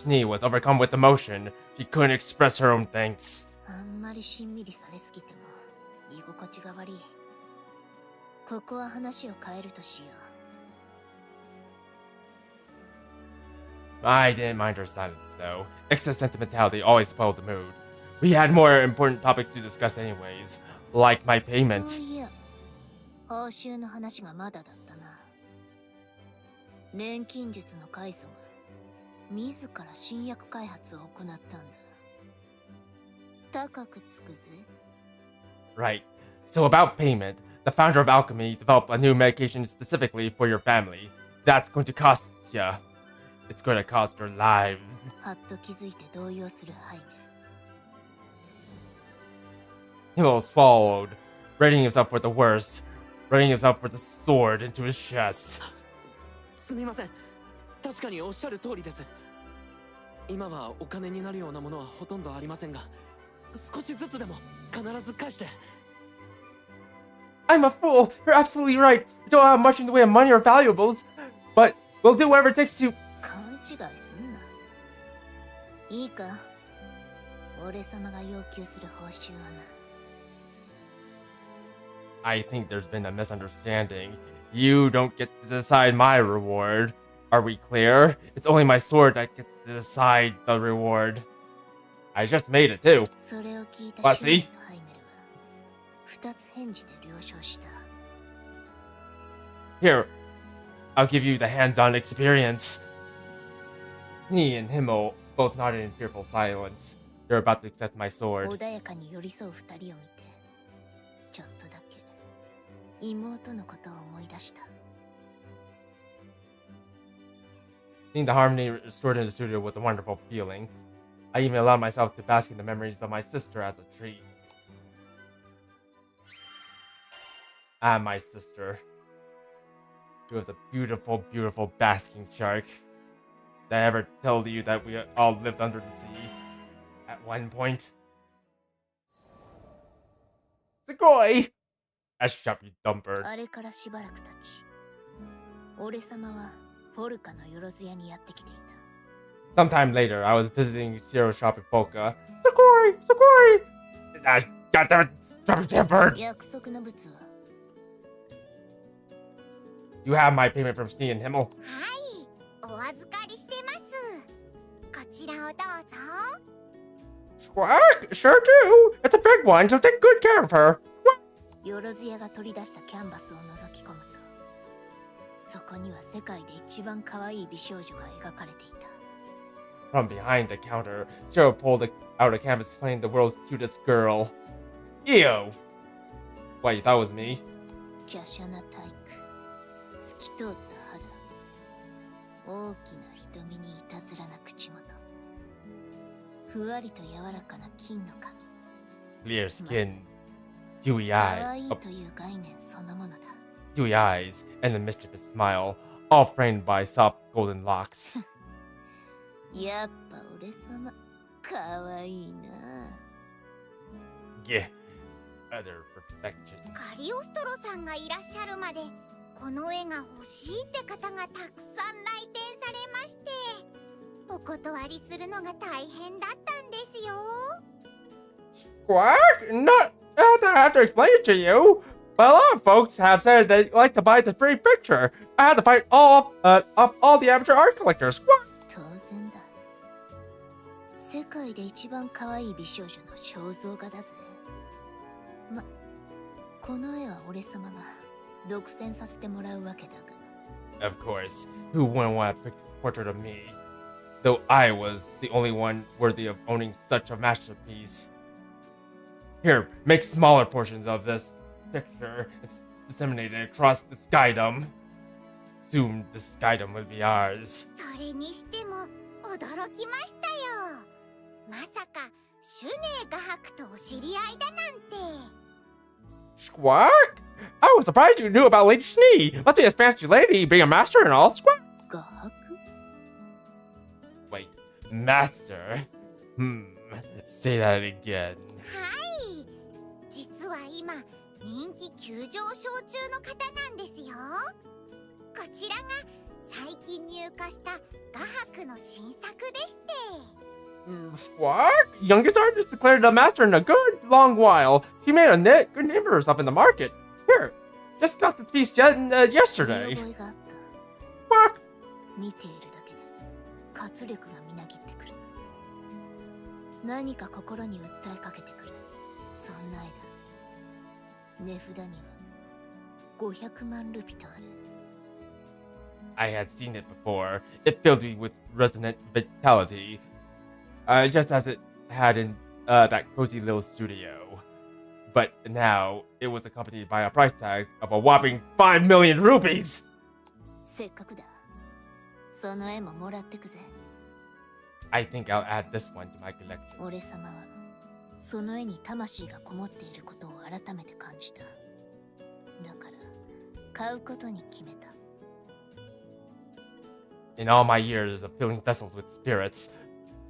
Schnee was overcome with emotion. She couldn't express her own thanks. あんまりしんみりされすぎても居心地が悪い。ここは話を変えるとしよう。 I didn't mind her silence, though. Excess sentimentality always spoiled the mood. We had more important topics to discuss anyways, like my そ payments. ういや、報酬の話がまだだったな。錬金術の開祖が自ら新薬開発を行ったんだ。高くつくぜ。 Right. So about payment, the founder of alchemy developed a new medication specifically for your family. That's going to cost ya. It's going to cost your lives. はっと気づいて動揺するハイメル。 Himmel swallowed, readying himself for the worst, readying himself for the sword into his chest. すみません。確かにおっしゃる通りです。今はお金になるようなものはほとんどありませんが、少しずつでも必ず返して。I'm a fool. You're absolutely right. We don't have much in the way of money or valuables, but we'll do whatever it takes to. 勘違いすんな。いいか、俺様が要求する報酬はな。I think there's been a misunderstanding. You don't get to decide my reward. Are we clear? It's only my sword that gets to decide the reward. I just made it too. それを聞いた What, シュネ see? とハイメルは二つ返事で了承した。 Here, I'll give you the hands-on experience. Knee and Himmel both nodded in fearful silence. They're about to accept my sword. 穏やかに寄り添う二人を見て、ちょっとだけ妹のことを思い出した。 Seeing the harmony restored in the studio was a wonderful feeling. I even allowed myself to bask in the memories of my sister as a treat. Ah, my sister. She was a beautiful, beautiful basking shark. Did I ever tell you that we all lived under the sea? At one point? Sugoi! A sharpie dumper. あれからしばらく経ち、俺様はフォルカのよろず屋にやってきていた。 Sometime later, I was visiting Zero Shop in Polka. Sugoi! Sugoi! I got that sharpie tempered! 約束の物は You have my payment from Snee and Himmel. はい、お預かりしてます。こちらをどうぞ。 Squawk? Sure do! It's a big one, so take good care of her. よろず屋が取り出したキャンバスを覗き込むと、そこには世界で一番可愛い美少女が描かれていた。 From behind the counter, Zero pulled out a canvas displaying the world's cutest girl. Ew! What, you thought it was me? 華奢な体育、透き通った肌、大きな瞳にいたずらな口元、ふわりと柔らかな金の髪、 Clear skin, dewy 可愛 eyes, いという概念そのものだ。 dewy eyes, and the mischievous smile, all framed by soft golden locks. やっぱ俺様、可愛いな。 Yeah, utter perfection. カリオストロさんがいらっしゃるまで、この絵が欲しいって方がたくさん来店されまして、お断りするのが大変だったんですよ。 Squawk? Not I have to explain it to you. But a lot of folks have said they'd like to buy this pretty picture. I had to fight off all the amateur art collectors. Squawk! 当然だ。世界で一番可愛い美少女の肖像画だぜ。ま、この絵は俺様が独占させてもらうわけだが。 Of course, who wouldn't want a portrait of me? Though I was the only one worthy of owning such a masterpiece. Here, make smaller portions of this picture. It's disseminated across the skydom. Soon, the skydom will be ours. それにしても驚きましたよ。まさかシュネ画伯とお知り合いだなんて。 Squawk? I was surprised you knew about Lady Schnee. Must be a fancy lady, being a master and all. Squawk! 画伯 Wait, master? Say that again. はい、実は今人気急上昇中の方なんですよ。こちらが最近入荷した画伯の新作でして。 Squawk? Youngest artist declared a master in a good long while. She made a good name for herself in the market. Here, just got this piece yesterday. 見覚えがあった。 Squawk! 見ているだけで活力がみなぎってくる。何か心に訴えかけてくる。そんな絵だ。値札には500万ルピとある。 I had seen it before. It filled me with resonant vitality. Just as it had in that cozy little studio. But now, it was accompanied by a price tag of a whopping 5 million rupees! せっかくだ。その絵ももらってくぜ。 I think I'll add this one to my collection. 俺様はその絵に魂がこもっていることを改めて感じた。だから買うことに決めた。 In all my years of filling vessels with spirits,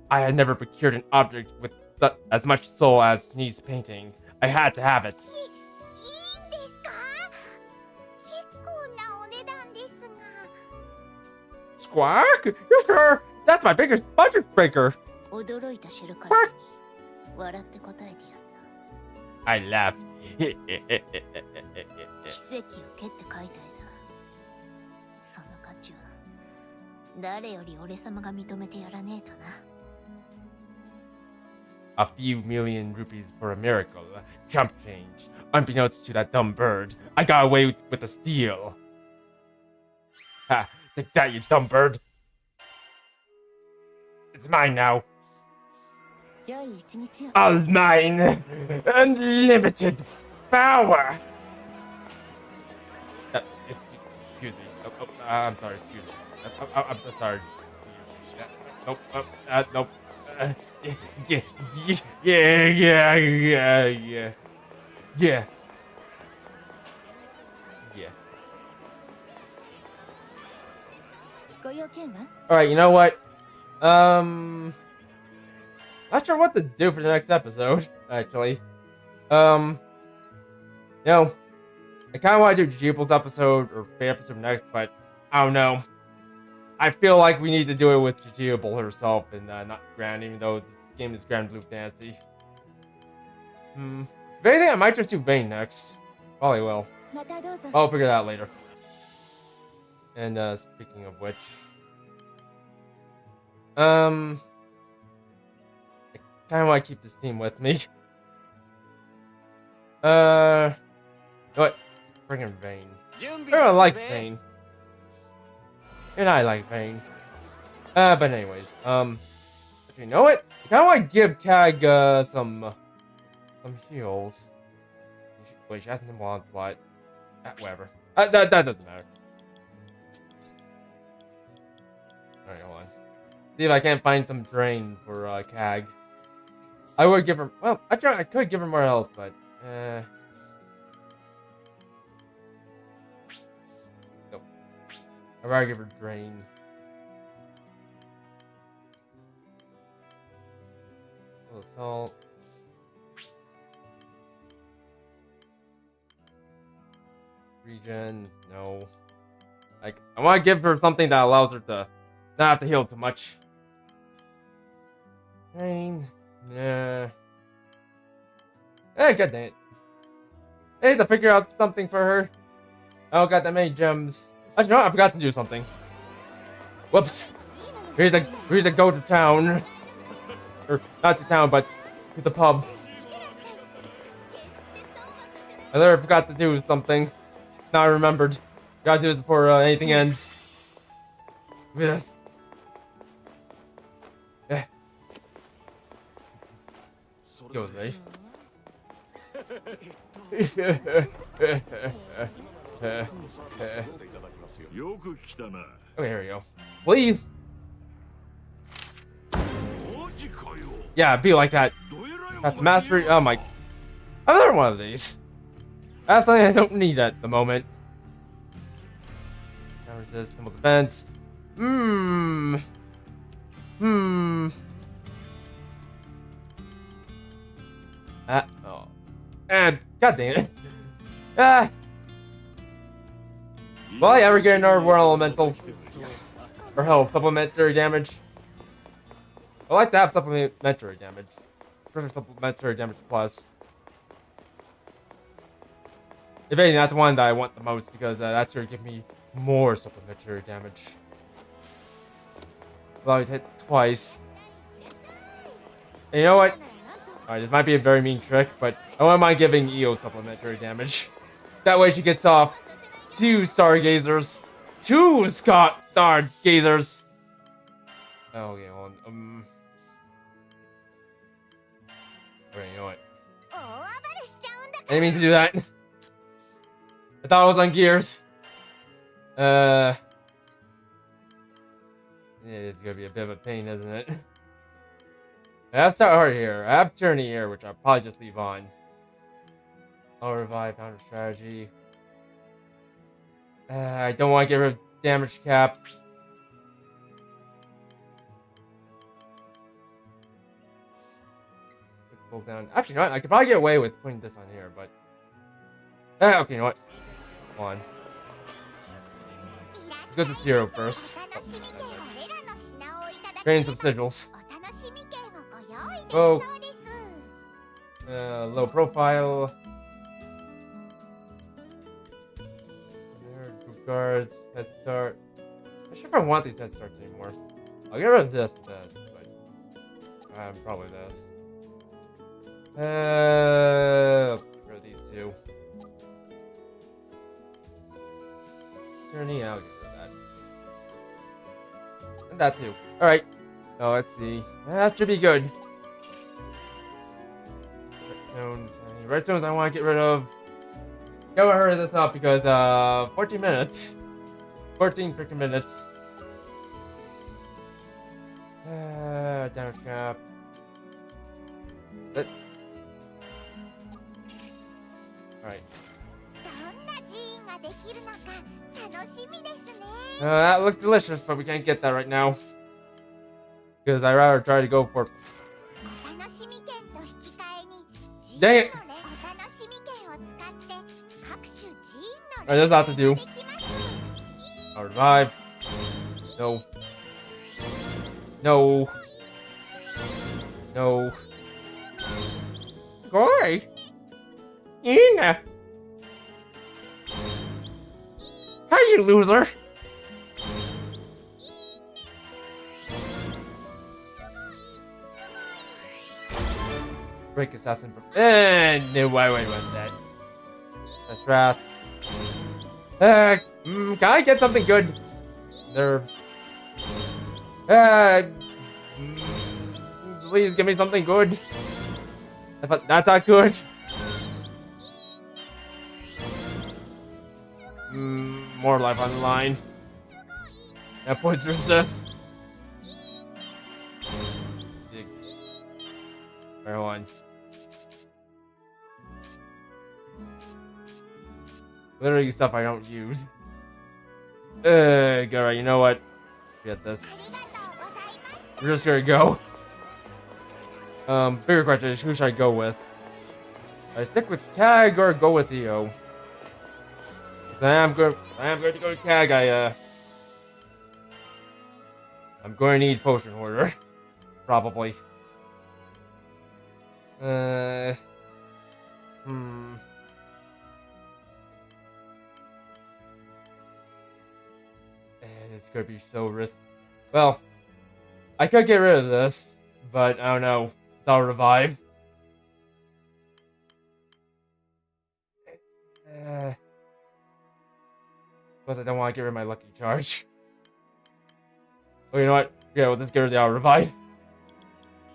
I had never procured an object with as much soul as Snee's painting. I had to have it. いいんですか？結構なお値段ですが。 Squawk? You sure? That's my biggest budget breaker. 驚いたシェルカルタに笑って答えてやった。 I laughed. 奇跡を蹴って描いた絵だ。その価値は誰より俺様が認めてやらねえとな。 A few million rupees for a miracle. Chump change. Unbeknownst to that dumb bird, I got away with the steal. Ha! Take that, you dumb bird. It's mine now. 良い一日を。 All mine. Unlimited power. Excuse me. I'm sorry. Excuse me. I'm so sorry. Nope. Nope. Yeah.ご用件は？ Alright, you know what? Not sure what to do for the next episode, actually. I kind of want to do Jubel's episode or Fate episode next, but I don't know. I feel like we need to do it with Jubel herself and not Gran, even though this game is Granblue Fantasy. If anything, I might just do Vayne next. Probably will. またどうぞ。 I'll figure that out later. And speaking of which, I kind of want to keep this team with me. What? Bring in Vayne. Everyone likes Vayne. And I like Vayne. But anyways, you know what? I kind of want to give Cag some heals. Wait, she has Nimble Onslaught. Whatever. That doesn't matter. Alright, hold on. See if I can't find some drain for Cag. I would give her. Well, I could give her more health, but nope. I'd rather give her drain. Full assault. Regen, no. Like, I want to give her something that allows her to not have to heal too much. Drain. Nah. God dang it. I need to figure out something for her. I don't got that many gems. Actually, no, I forgot to do something. Whoops. We need to go to town. Or, not to town, but to the pub. I literally forgot to do something. Now I remembered. Gotta do it before anything ends. Look at this. Yeah. Go with me. Okay, here we go. Please. Yeah, be like that. Have to mastery. Oh my. Another one of these. That's something I don't need at the moment. Now resist, nimble defense. Oh. And god dang it. Will I ever get another World Elemental? Or hell, supplementary damage? I like to have supplementary damage. Perfect supplementary damage plus. If anything, that's one that I want the most because that's going to give me more supplementary damage. Allow me to hit twice. And you know what? Alright, this might be a very mean trick, but I wouldn't mind giving Io supplementary damage. That way she gets off 2 Stargazers. 2 Stargazers! Oh, okay, hold on. Okay, you know what? I didn't mean to do that. I thought it was on gears. Yeah, it's gonna be a bit of a pain, isn't it? I have Star here. I have Tyranny here, which I'll probably just leave on. I'll revive counter strategy. I don't want to get rid of damage cap. Pull down. Actually, you know what? I could probably get away with putting this on here, but. Okay, you know what? Come on. Let's go to 0 first. Drain some sigils. Oh. Low profile. Group guards. Head start. I'm not sure if I want these head starts anymore. I'll get rid of this, but. Probably this. Let's get rid of these two. Journey, I'll get rid of that. And that too. Alright. So let's see. That should be good. Redstones. Any redstones I want to get rid of. Gotta hurry this up because 14 minutes. 14 freaking minutes. Damage cap. Alright. That looks delicious, but we can't get that right now. Because I'd rather try to go for... Dang it! Alright, there's a lot to do. I'll revive. No. No. No. Gory! Ina! Hi, you loser! Break assassin. No, wait, what's that? That's wrath. Can I get something good? Nerves. Please give me something good. That's not good. More life on the line. That points resist. Dig. Right on. Literally stuff I don't use. Alright, you know what? Forget this. We're just gonna go. Bigger question is who should I go with? I stick with Cag or go with EO? I am going to go to Cag. I'm going to need Potion Hoarder. Probably. It's gonna be so risky. Well, I could get rid of this, but I don't know. It's all revive. Plus, I don't want to get rid of my lucky charge. Oh, you know what? Yeah, well, let's get rid of the auto revive.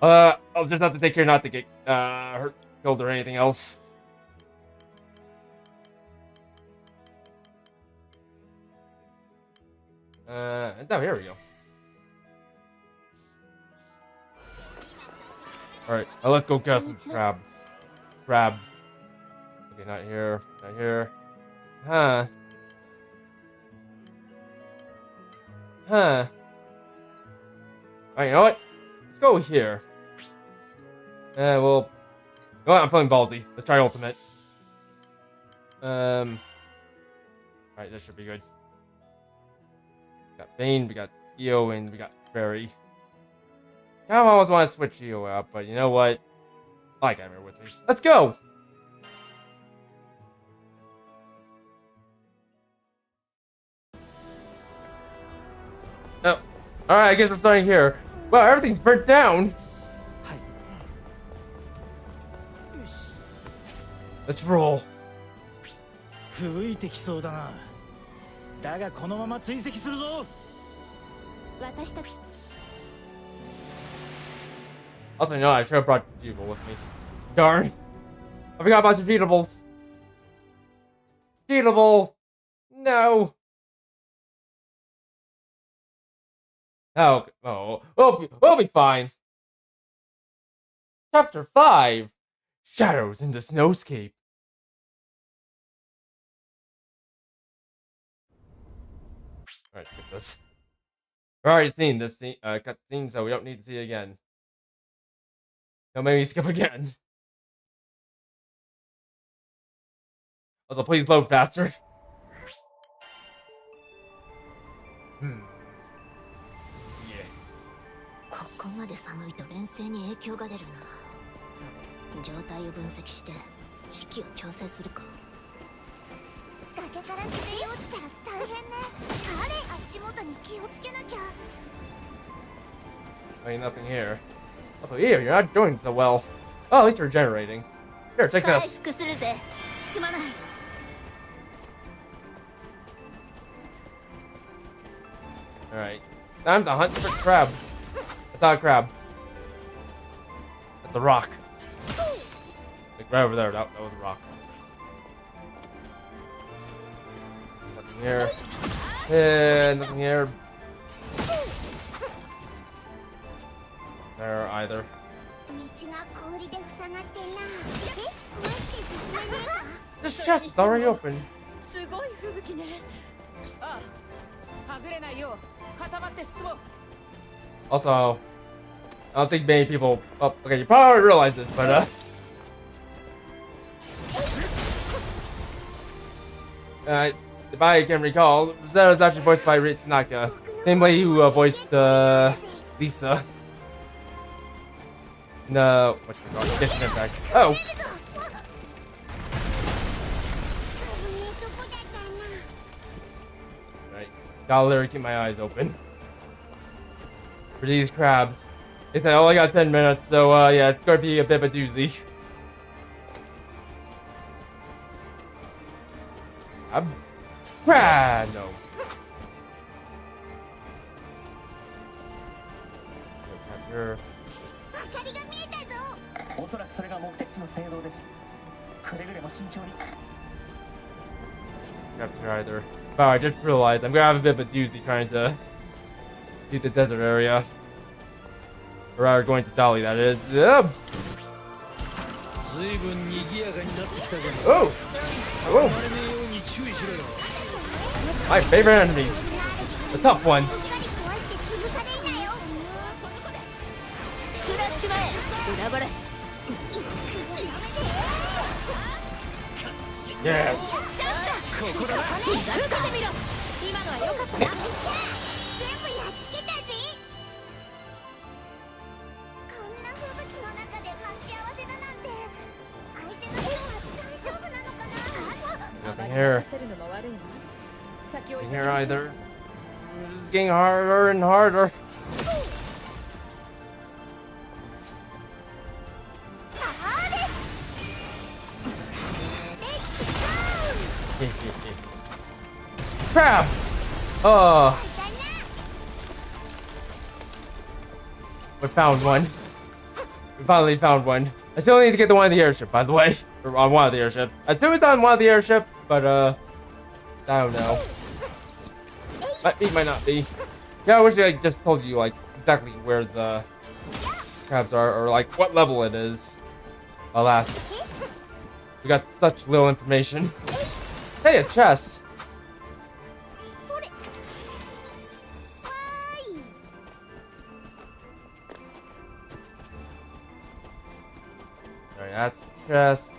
I'll just have to take care not to get hurt, killed, or anything else. And now here we go. Alright, let's go get some crab. Crab. Okay, not here. Not here. Huh. Alright, you know what? Let's go here. Well... You know what? I'm feeling ballsy. Let's try ultimate. Alright, this should be good. We got Bane, we got EO, and we got Fairy. I always want to switch EO out, but you know what? I got him with me. Let's go! Oh, alright, I guess we're starting here. Wow, everything's burnt down! Let's roll. 吹いてきそうだな。だがこのまま追跡するぞ。私たち Also, you know, I should have brought Jeeble with me. Darn. I forgot about your Jeetables. Jeetable! No! Oh, we'll be fine. Chapter 5 Shadows in the Snowscape. Alright, skip this. We've already seen this scene, cutscene, so we don't need to see it again. Don't make me skip again. Also, please load faster. Yeah. ここまで寒いと連星に影響が出るな。さて、状態を分析して士気を調整するか。崖から滑り落ちたら大変ね。あれ、足元に気をつけなきゃ。 Ain't nothing here. Oh, yeah, you're not doing so well. Oh, at least you're regenerating. Here, take 回 this. 復するぜ。すまない。 Alright. Time to hunt for crab. That's not a crab. That's a rock. Like right over there. That was a rock. Nothing here. Nothing here. There either. 道が氷で塞がってんな。無視して進めねえか。 This chest is already open. すごい吹雪ね。ああ、はぐれないよう固まって進もう。 Also, I don't think many people. Oh, okay, you probably realize this, but if I can recall, Rosetta was actually voiced by Tanaka, same lady who voiced Lisa. No, what's it called? Genshin Impact. Oh, 危ねえとこだったな。 right. Gotta literally keep my eyes open for these crabs. They said I only got 10 minutes, so yeah, it's gonna be a bit of a doozy. Crab, no. Here. 明かりが見えたぞ。おそらくそれが目的地の聖堂です。くれぐれも慎重に。 Crabs here either. Wow, I just realized I'm gonna have a bit of a doozy trying to see the desert area. Or rather, going to Dolly, that is. Yep. Oh! Oh! My favorite enemies. The tough ones. 壊して潰されんなよ。食らっちまえ。裏バラス。 Yes. ここだ。気がつけてみろ。今のは良かったな。よっしゃ。全部やっつけたぜ。こんな吹雪の中で待ち合わせだなんて。相手の人は大丈夫なのかな。 Nothing here. 焦るのも悪いわ。先を急 Nothing ぎ here ましょう。 either. It's getting harder and harder. あれ。 Crab! Oh, だな。 we found one. We finally found one. I still need to get to one of the airship, by the way. Or on one of the airships. I assume it's on one of the airship, but I don't know. It might not be. Yeah, I wish I just told you like exactly where the crabs are, or like what level it is. Alas, we got such little information. Hey, a chest. これ。わーい。 Alright, that's a chest.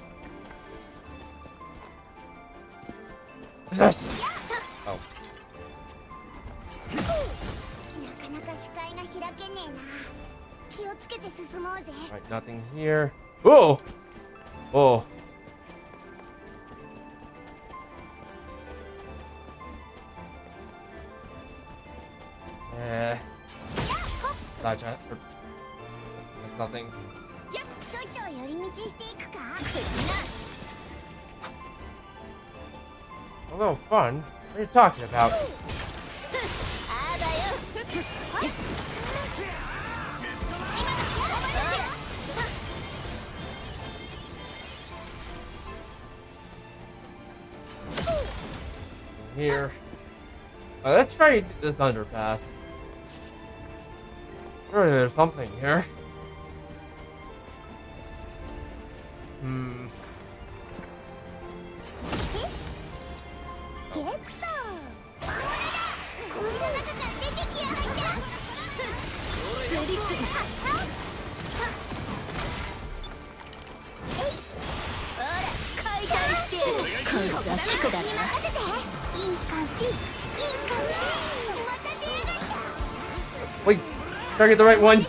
Yes. Oh, なかなか視界が開けねえな。気をつけて進もうぜ。 alright, nothing here. Oh, oh. Side chat. That's nothing. ちょっと寄り道していくか。 A little fun. What are you talking about? ああだよ。 Here. Let's try this underpass. Surely there's something here. Hmm. ゲット。これだ。氷の中から出てきやがった。成立。ほら解体してこいつは効くだろうな。任せて。いい感じ。いい感じ。また出やがった。 Wait, try to get the right one.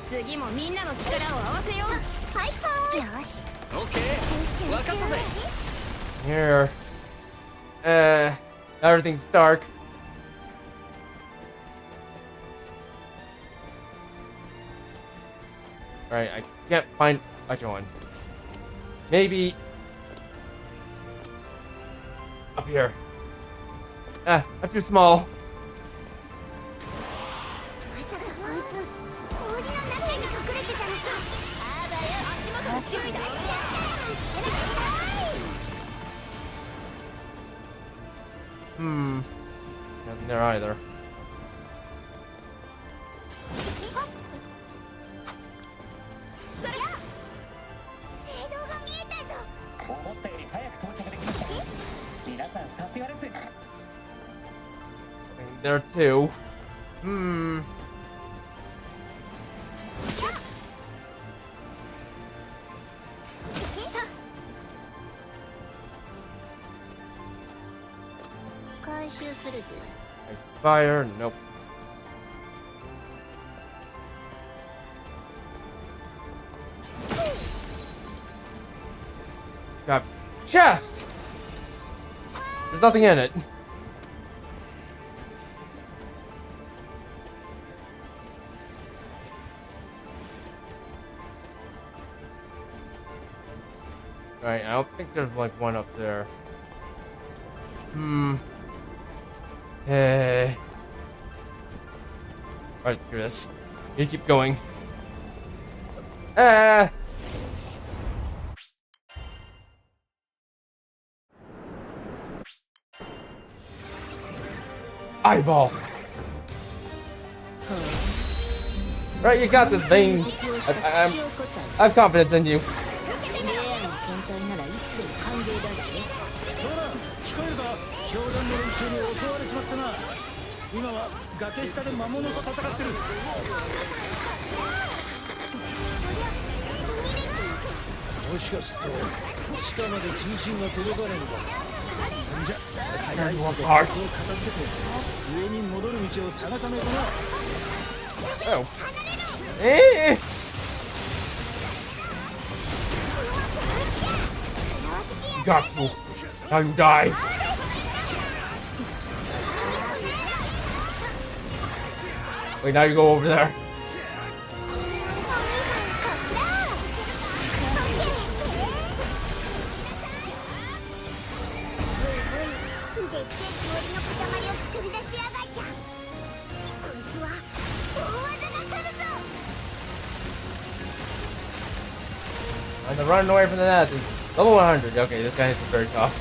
次もみんなの力を合わせよう。ファイト。よし。オッケー、わかったぜ。 Here. Everything's dark. Alright, I can't find which one. Maybe up here. I'm too small. まさかこいつ氷の中に隠れてたのか。あばよ、足元に注意だ。 Hmm. Nothing there either. 聖堂が見えたぞ。思ったより早く到着できました。皆さんさすがです。 There too. Hmm. Fire. Nope. Got chest. There's nothing in it. Right, I don't think there's like one up there. Hmm. Hey. Alright, screw this. You keep going. Ah! Eyeball! Right, you got this, Bane. I have confidence in you. 聞こえるか。教団の連中に襲われちまったな。今は崖下で魔物と戦ってる。もしかして地下まで通信が届かねえのか。そんじゃ早い方でここを片付けて上に戻る道を探さねえとな。 Oh. Eh! Got you. Now you die. Wait, now you go over there. And they're running away from the net. Level 100. Okay, this guy is very tough.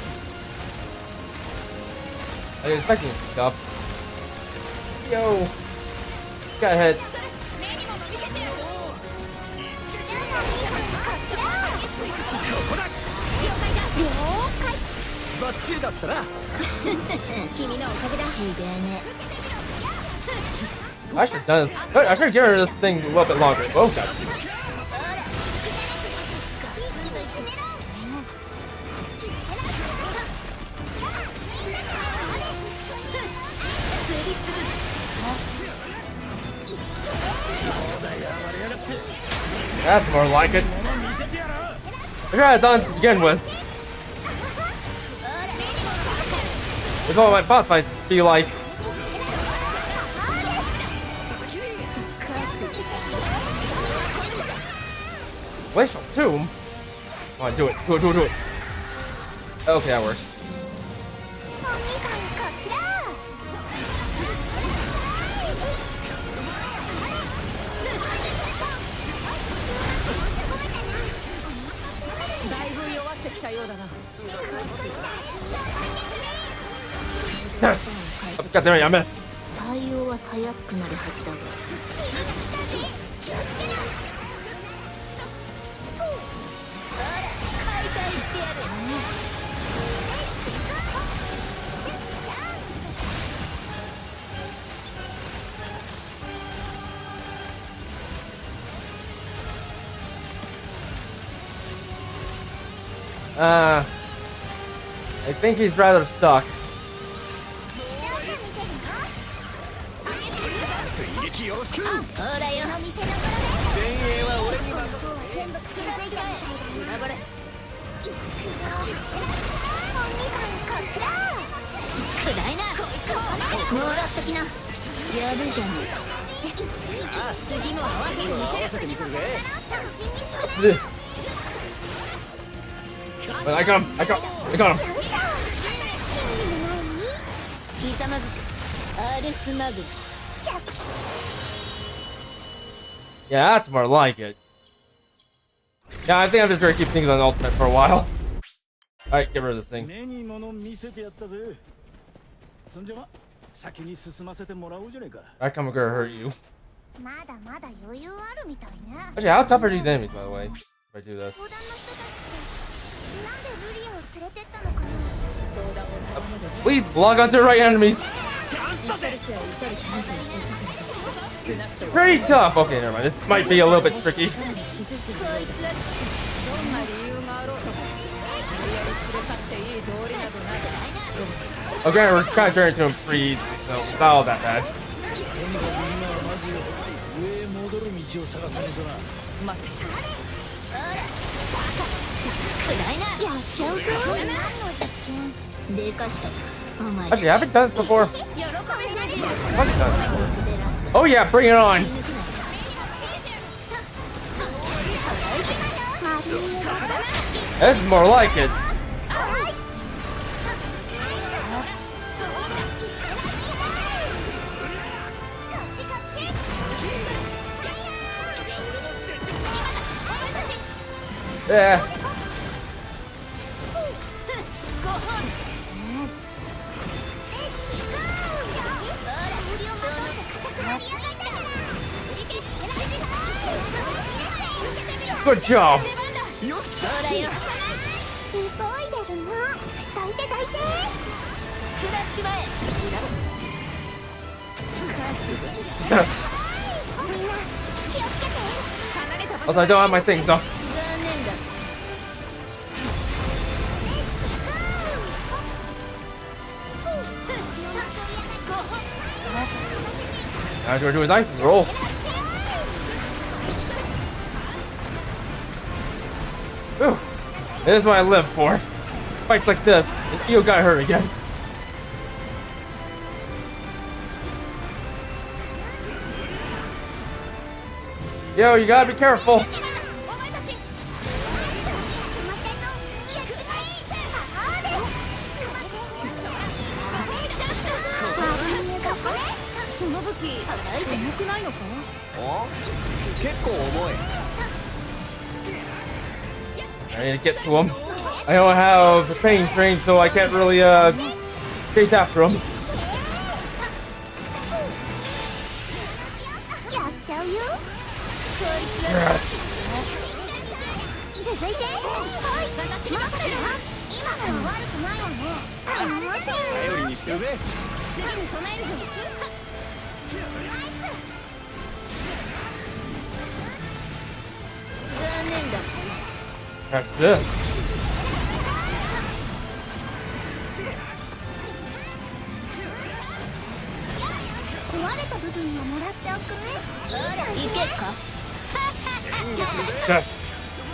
I was expecting it to be tough. Yo! Got hit. バッチリだったな。君のおかげだ。 I should have done this. I should have given her this thing a little bit longer. Oh, God. That's more like it. I should have done it to begin with. That's what my boss fights be like. Glacial Tomb? Come on, do it. Do it, do it, do it. Okay, that works. Yes! I got there, I miss. 対応はたやすくなるはずだが解体してやる。I think he's rather stuck. ほらよ、見せどころね。前衛は俺に任全部気づいたみたいだな。バレ。暗いな。もらっときな。やるじゃねえ。次も合わせて見せるぜ。 But I got him. I got him. ひざまずく。アルスマグ。 Yeah, that's more like it. Yeah, I think I'm just gonna keep things on ultimate for a while. Alright, get rid of this thing. 目に物見せてやったぜ。そんじゃま先に進ませてもらおうじゃねえか。 I come gonna hurt you. まだまだ余裕あるみたいね。 Actually, how tough are these enemies, by the way? If I do this. 相談の人たちってなんでルリアを連れてったのかな。 Please log on to the right enemies. Pretty tough. Okay, never mind. This might be a little bit tricky. Okay, we're kind of turning into him freeze, so it's not all that bad. 上へ戻る道を探さねえとな。待って。暗いな。やっちゃうぞ。何の実験。でかした。お前。 Actually, I haven't done this before. 喜び始め。 What's done? Oh yeah, bring it on. This is more like it. Yeah. Good job. 急いでるな。抱いて抱いて。食らっちまえ。 Yes. みんな気をつけて。 Also, I don't have my thing, so. 残念だ。 Now he's gonna do his nice roll. Whew. This is what I live for. Fights like this. And Io got hurt again. Yo, you gotta be careful. I need to get to him. I don't have the pain train, so I can't really chase after him. やっちゃうよ。 Yes. 続いて。はい。待ってよ。今のは悪くないわね。楽しい。頼りにしてるぜ。次に備えるぞ。残念だ。 That's this. 壊れた部分はもらっておくね。いいいけっか。 Yes.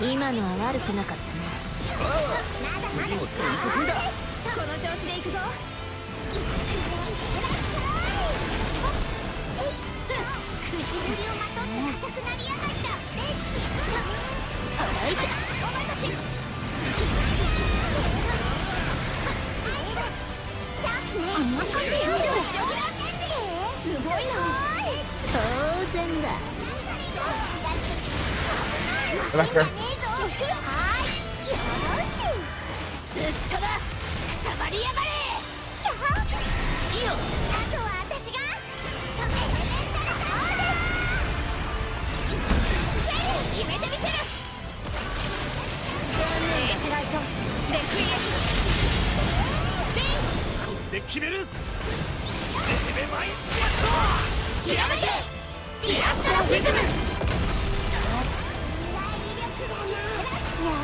今のは悪くなかったね。次も全国だ。この調子でいくぞ。くしぶりをまとって硬くなりやがった。あいつ。お前たち。チャンスね。任せよ。すごいな。当然だ。 Go back here. あとは私が。で決める。や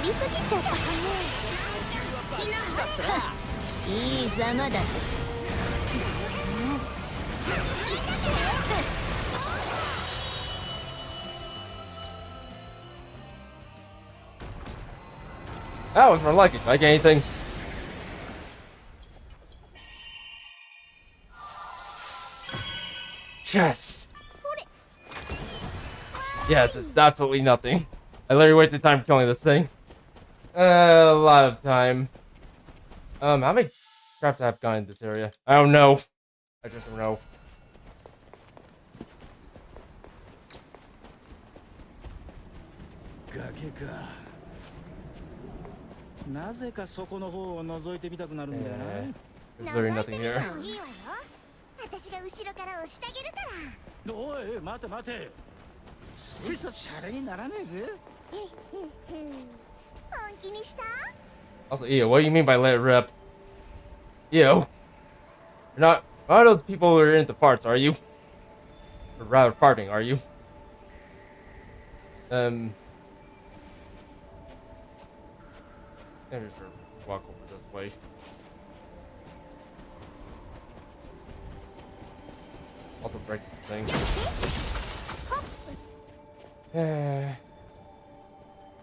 りすぎちゃったかね。いいざまだぜ。That was more lucky. Like anything. Yes. Yes, it's absolutely nothing. I literally wasted time killing this thing. A lot of time. How many traps have gone in this area? I don't know. I just don't know. 崖か。なぜかそこの方を覗いてみたくなるんだよな。 There's literally nothing here. いいわよ。私が後ろから押してあげるから。おい、待て待て。そいつはシャレにならねえぜ。本気にした？ Also, Ew, what do you mean by let it rip? Ew. You're not one of those people who are into parts, are you? Or rather, parting, are you? Maybe just walk over this way. Also break the thing.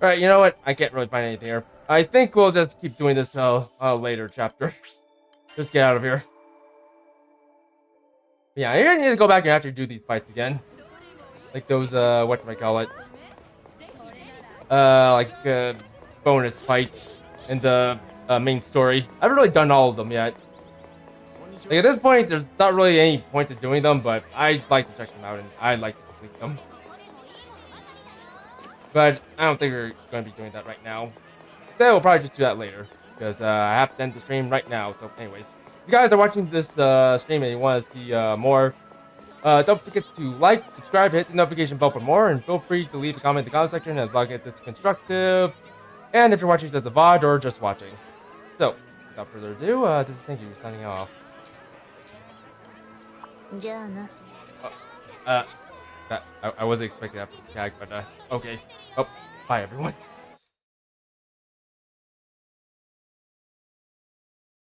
Alright, you know what? I can't really find anything here. I think we'll just keep doing this later chapter. Just get out of here. Yeah, I need to go back and actually do these fights again. Like those, what do I call it? Bonus fights in the main story. I haven't really done all of them yet. Like at this point, there's not really any point to doing them, but I'd like to check them out and I'd like to complete them. But I don't think we're going to be doing that right now. Instead, we'll probably just do that later because I have to end the stream right now. So anyways, if you guys are watching this stream and you want to see more, don't forget to like, subscribe, hit the notification bell for more, and feel free to leave a comment in the comment section as long as it's constructive. And if you're watching this as a VOD or just watching. So, without further ado, this is Thank You signing off. じゃあな。 I wasn't expecting that from the tag, but okay. Oh, bye everyone.